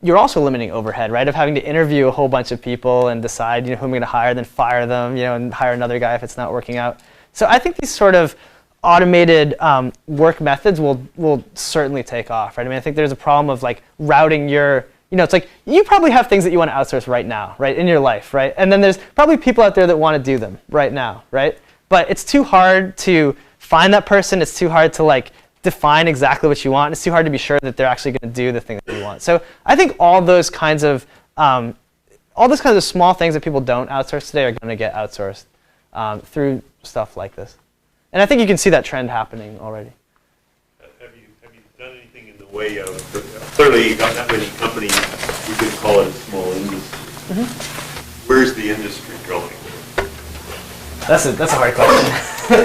you're also limiting overhead, right? Of having to interview a whole bunch of people and decide, who I'm going to hire, then fire them, and hire another guy if it's not working out. So I think these sort of automated work methods will certainly take off, right? I mean, I think there's a problem of like routing your, it's like you probably have things that you want to outsource right now, right, in your life, right? And then there's probably people out there that want to do them right now, right? But it's too hard to find that person. It's too hard to like define exactly what you want. It's too hard to be sure that they're actually going to do the thing that you want. So I think all those kinds of small things that people don't outsource today are going to get outsourced through stuff like this. And I think you can see that trend happening already. Have you done anything in the way of, clearly you've got that many companies, you could call it a small industry. Mm-hmm. Where's the industry going? That's a hard question.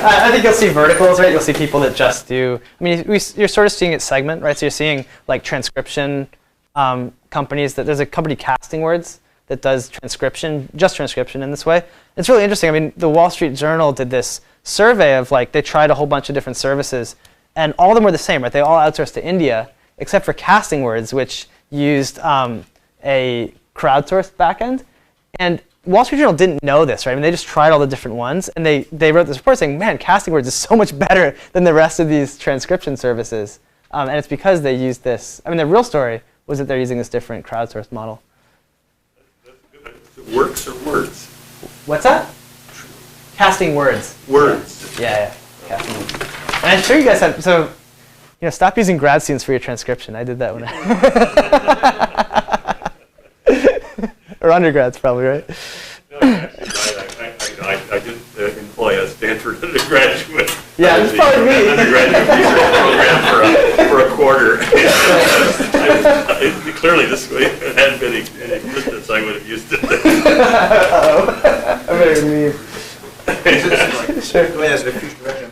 I think you'll see verticals, right? You'll see people that just do, I mean, you're sort of seeing it segment, right? So you're seeing like transcription companies. There's a company, Casting Words, that does just transcription in this way. It's really interesting. I mean, the Wall Street Journal did this survey of like, they tried a whole bunch of different services, and all of them were the same, right? They all outsourced to India, except for Casting Words, which used a crowdsourced backend. And Wall Street Journal didn't know this, right? I mean, they just tried all the different ones, and they wrote this report saying, man, Casting Words is so much better than the rest of these transcription services. And it's because they used this. I mean, the real story was that they're using this different crowdsourced model. Works or words? What's that? Casting Words. Words. Yeah. Casting Words. And I'm sure you guys have, so, stop using grad students for your transcription. I did that when or undergrads, probably, right? No, actually, I did employ a Stanford undergraduate. Yeah, it's probably me. Undergraduate research program for a quarter. Clearly, this hadn't been in existence, I would have used it. Uh-oh. I better leave. Sure. Go ahead, as a future direction.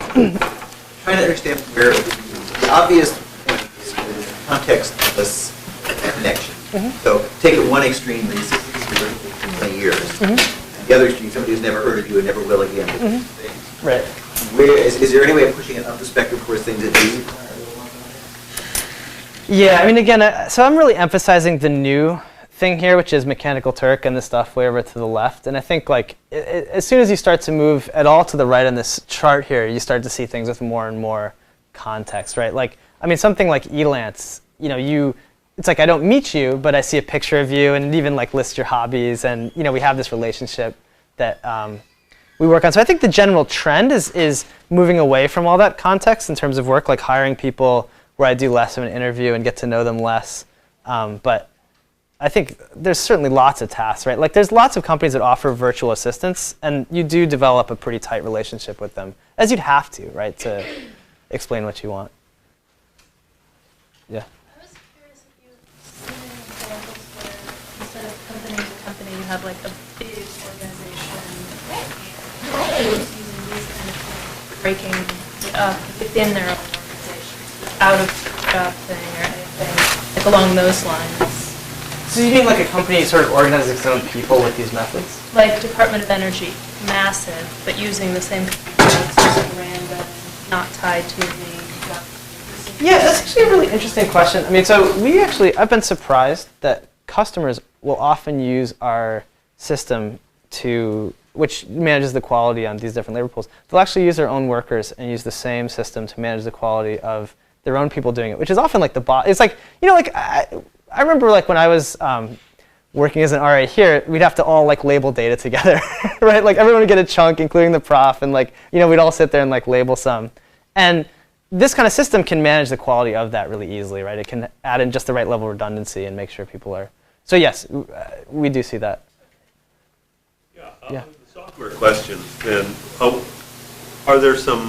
Trying to understand where the obvious point is contextless connection. Mm-hmm. So take it one extreme, where you sit for 20 years. Mm-hmm. And the other extreme, somebody who's never heard of you and never will again. Mm-hmm. Right. Where is there any way of pushing it up the spectrum towards things that do? Yeah, I mean, again, so I'm really emphasizing the new thing here, which is Mechanical Turk and the stuff way over to the left. And I think like as soon as you start to move at all to the right on this chart here, you start to see things with more and more context, right? Like, I mean, something like Elance, it's like I don't meet you, but I see a picture of you, and it even like lists your hobbies, and we have this relationship that we work on. So I think the general trend is moving away from all that context in terms of work, like hiring people where I do less of an interview and get to know them less. But I think there's certainly lots of tasks, right? Like there's lots of companies that offer virtual assistants, and you do develop a pretty tight relationship with them, as you'd have to, right, to explain what you want. Yeah. I was curious if you've seen examples where instead of company to company, you have like a big organization using these kind of things, breaking it up within their own organization, out of job thing or anything, like along those lines. So you mean like a company sort of organizing its own people with these methods? Like Department of Energy, massive, but using the same methods, random, not tied to the job. Yeah, that's actually a really interesting question. I mean, so I've been surprised that customers will often use our system to which manages the quality on these different labor pools, they'll actually use their own workers and use the same system to manage the quality of their own people doing it, which is often like the bot. It's like, like I remember like when I was working as an RA here, we'd have to all like label data together, right? Like everyone would get a chunk, including the prof, and like, we'd all sit there and like label some. And this kind of system can manage the quality of that really easily, right? It can add in just the right level of redundancy and make sure people are. So yes, we do see that. Yeah. The software questions, then, are there some,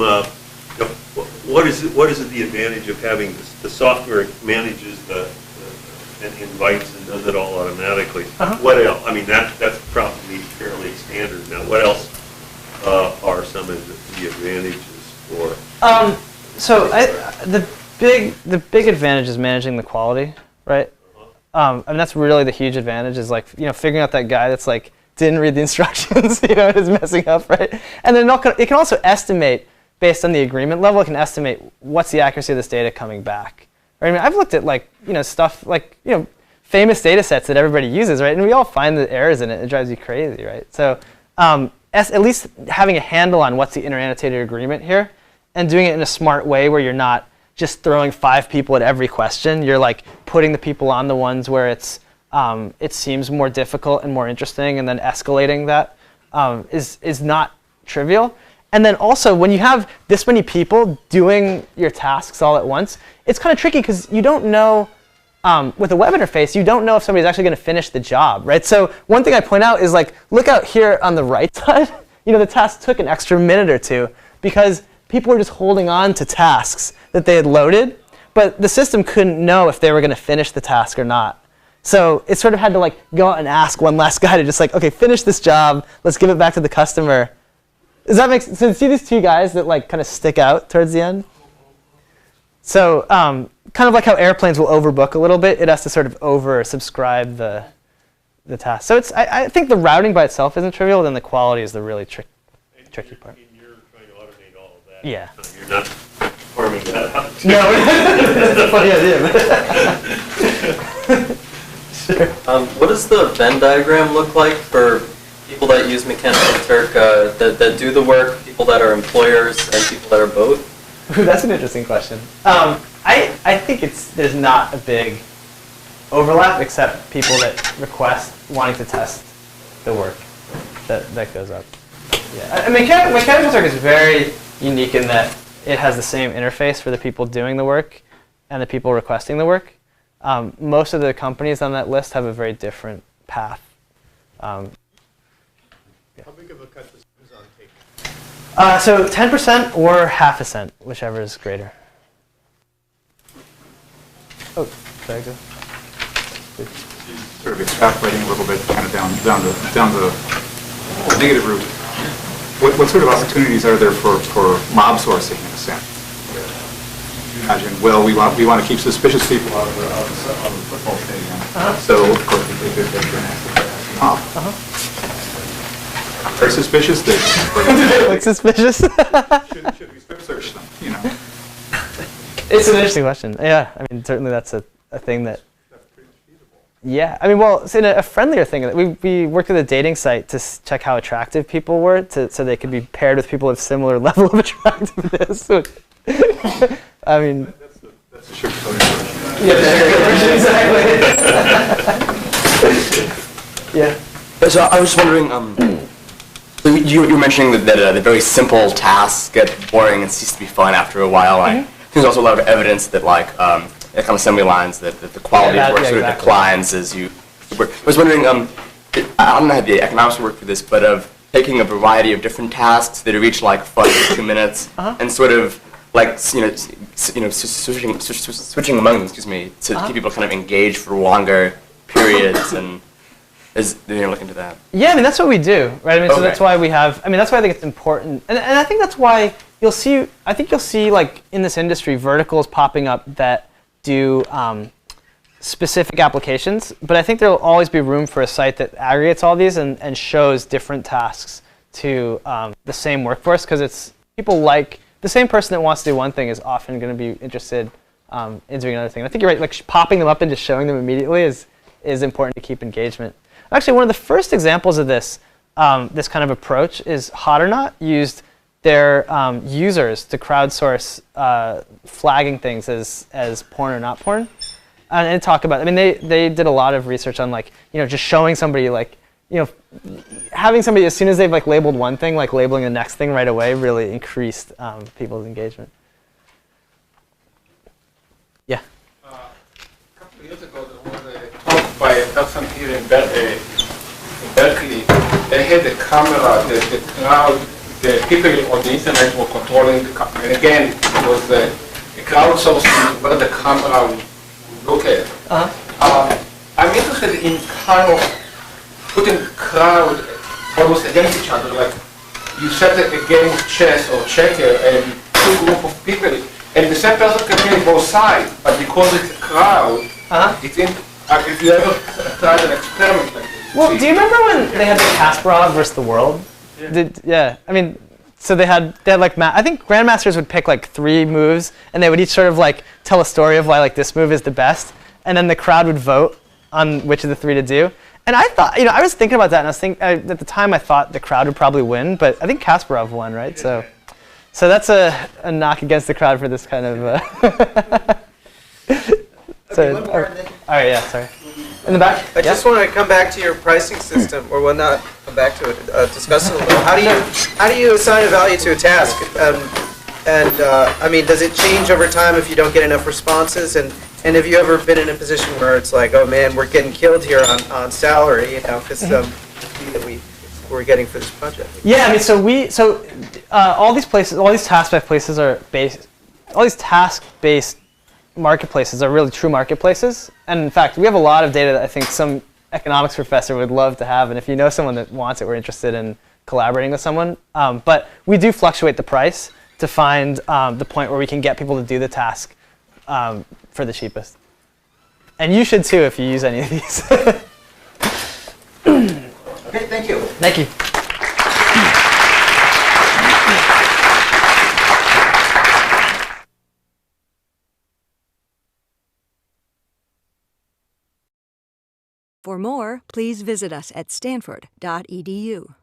what is the advantage of having the software manages and invites and does it all automatically? What else? I mean, that's probably fairly standard now. What else are some of the advantages for? So the big advantage is managing the quality, right? And that's really the huge advantage is like, figuring out that guy that's like, didn't read the instructions, is messing up, right? And then it can also estimate, based on the agreement level, it can estimate what's the accuracy of this data coming back. Right? I mean, I've looked at like, stuff like, famous data sets that everybody uses, right? And we all find the errors in it. It drives you crazy, right? So at least having a handle on what's the interannotated agreement here and doing it in a smart way where you're not just throwing 5 people at every question. You're like putting the people on the ones where it seems more difficult and more interesting, and then escalating that is not trivial. And then also, when you have this many people doing your tasks all at once, it's kind of tricky because you don't know, with a web interface, you don't know if somebody's actually going to finish the job, right? So one thing I point out is like, look out here on the right side. The task took an extra minute or two because people were just holding on to tasks that they had loaded, but the system couldn't know if they were going to finish the task or not. So it sort of had to like go out and ask one last guy to just like, okay, finish this job. Let's give it back to the customer. Does that make sense? So see these 2 guys that like kind of stick out towards the end? So kind of like how airplanes will overbook a little bit, it has to sort of oversubscribe the task. So I think the routing by itself isn't trivial, then the quality is the really tricky part. And you're trying to automate all of that. Yeah. You're not farming that out. No, that's a funny idea. Sure. What does the Venn diagram look like for people that use Mechanical Turk, that do the work, people that are employers, and people that are both? Ooh, that's an interesting question. I think there's not a big overlap except people that request wanting to test the work that goes up. Yeah, Mechanical Turk is very unique in that it has the same interface for the people doing the work and the people requesting the work. Most of the companies on that list have a very different path. How big of a cut does Amazon take? So 10% or half a cent, whichever is greater. Oh, sorry, go. Sort of extrapolating a little bit, kind of down the negative route. What sort of opportunities are there for mob sourcing in a sense? Imagine, well, we want to keep suspicious people out of the football stadium. So of course we take their picture and ask mob. They're suspicious. Do they look suspicious? Should we strip search them? It's an interesting question. Yeah, I mean, certainly that's a thing that. Yeah, I mean, well, it's in a friendlier thing. We worked with a dating site to check how attractive people were, so they could be paired with people with similar level of attractiveness. I mean, that's a sugar-coated version. Yeah, exactly. Yeah. So I was just wondering, so you were mentioning that the very simple tasks get boring and cease to be fun after a while. I think there's also a lot of evidence that kind of assembly lines that the quality of work sort of declines as you work. I was wondering, I don't know how the economics work for this, but of taking a variety of different tasks that are each like fun for 2 minutes and sort of like switching among them, to keep people kind of engaged for longer periods, and you're looking into that. Yeah, I mean that's what we do, right? I mean, so that's why we have. I mean, that's why I think it's important, and I think that's why you'll see. I think you'll see like in this industry verticals popping up that do specific applications, but I think there will always be room for a site that aggregates all these and shows different tasks to the same workforce, because it's people like the same person that wants to do one thing is often going to be interested in doing another thing. And I think you're right, like popping them up and just showing them immediately is important to keep engagement. Actually, one of the first examples of this this kind of approach is Hot or Not used their users to crowdsource flagging things as porn or not porn. And talk about, I mean, they did a lot of research on like, just showing somebody like, having somebody as soon as they've like labeled one thing, like labeling the next thing right away really increased people's engagement. Yeah. A couple of years ago, there was a talk by a person here in Berkeley. They had a camera, the crowd, the people on the internet were controlling the camera. And again, it was a crowdsourcing where the camera would look at. I'm interested in kind of putting crowd almost against each other. Like you set a game of chess or checker and two group of people, and the same person can play both sides, but because it's a crowd, it's in. If you ever tried an experiment like this. Well, do you remember when they had the Kasparov versus the World? Yeah. I mean, so they had like I think grandmasters would pick like 3 moves, and they would each sort of like tell a story of why like this move is the best, and then the crowd would vote on which of the 3 to do. And I thought, I was thinking about that, and I was thinking at the time I thought the crowd would probably win, but I think Kasparov won, right? So that's a knock against the crowd for this kind of. Okay, one more, all right, yeah, sorry. In the back? I just want to come back to your pricing system, or well, not come back to it, discuss it a little. How do you assign a value to a task? I mean, does it change over time if you don't get enough responses? And have you ever been in a position where it's like, oh man, we're getting killed here on salary, because we're getting for this project? Yeah, I mean, so all these places, all these task-based places are based, all these task-based marketplaces are really true marketplaces. And in fact, we have a lot of data that I think some economics professor would love to have. And if you know someone that wants it, we're interested in collaborating with someone. But we do fluctuate the price to find the point where we can get people to do the task for the cheapest. And you should too if you use any of these. Okay, thank you. Thank you. For more, please visit us at stanford.edu.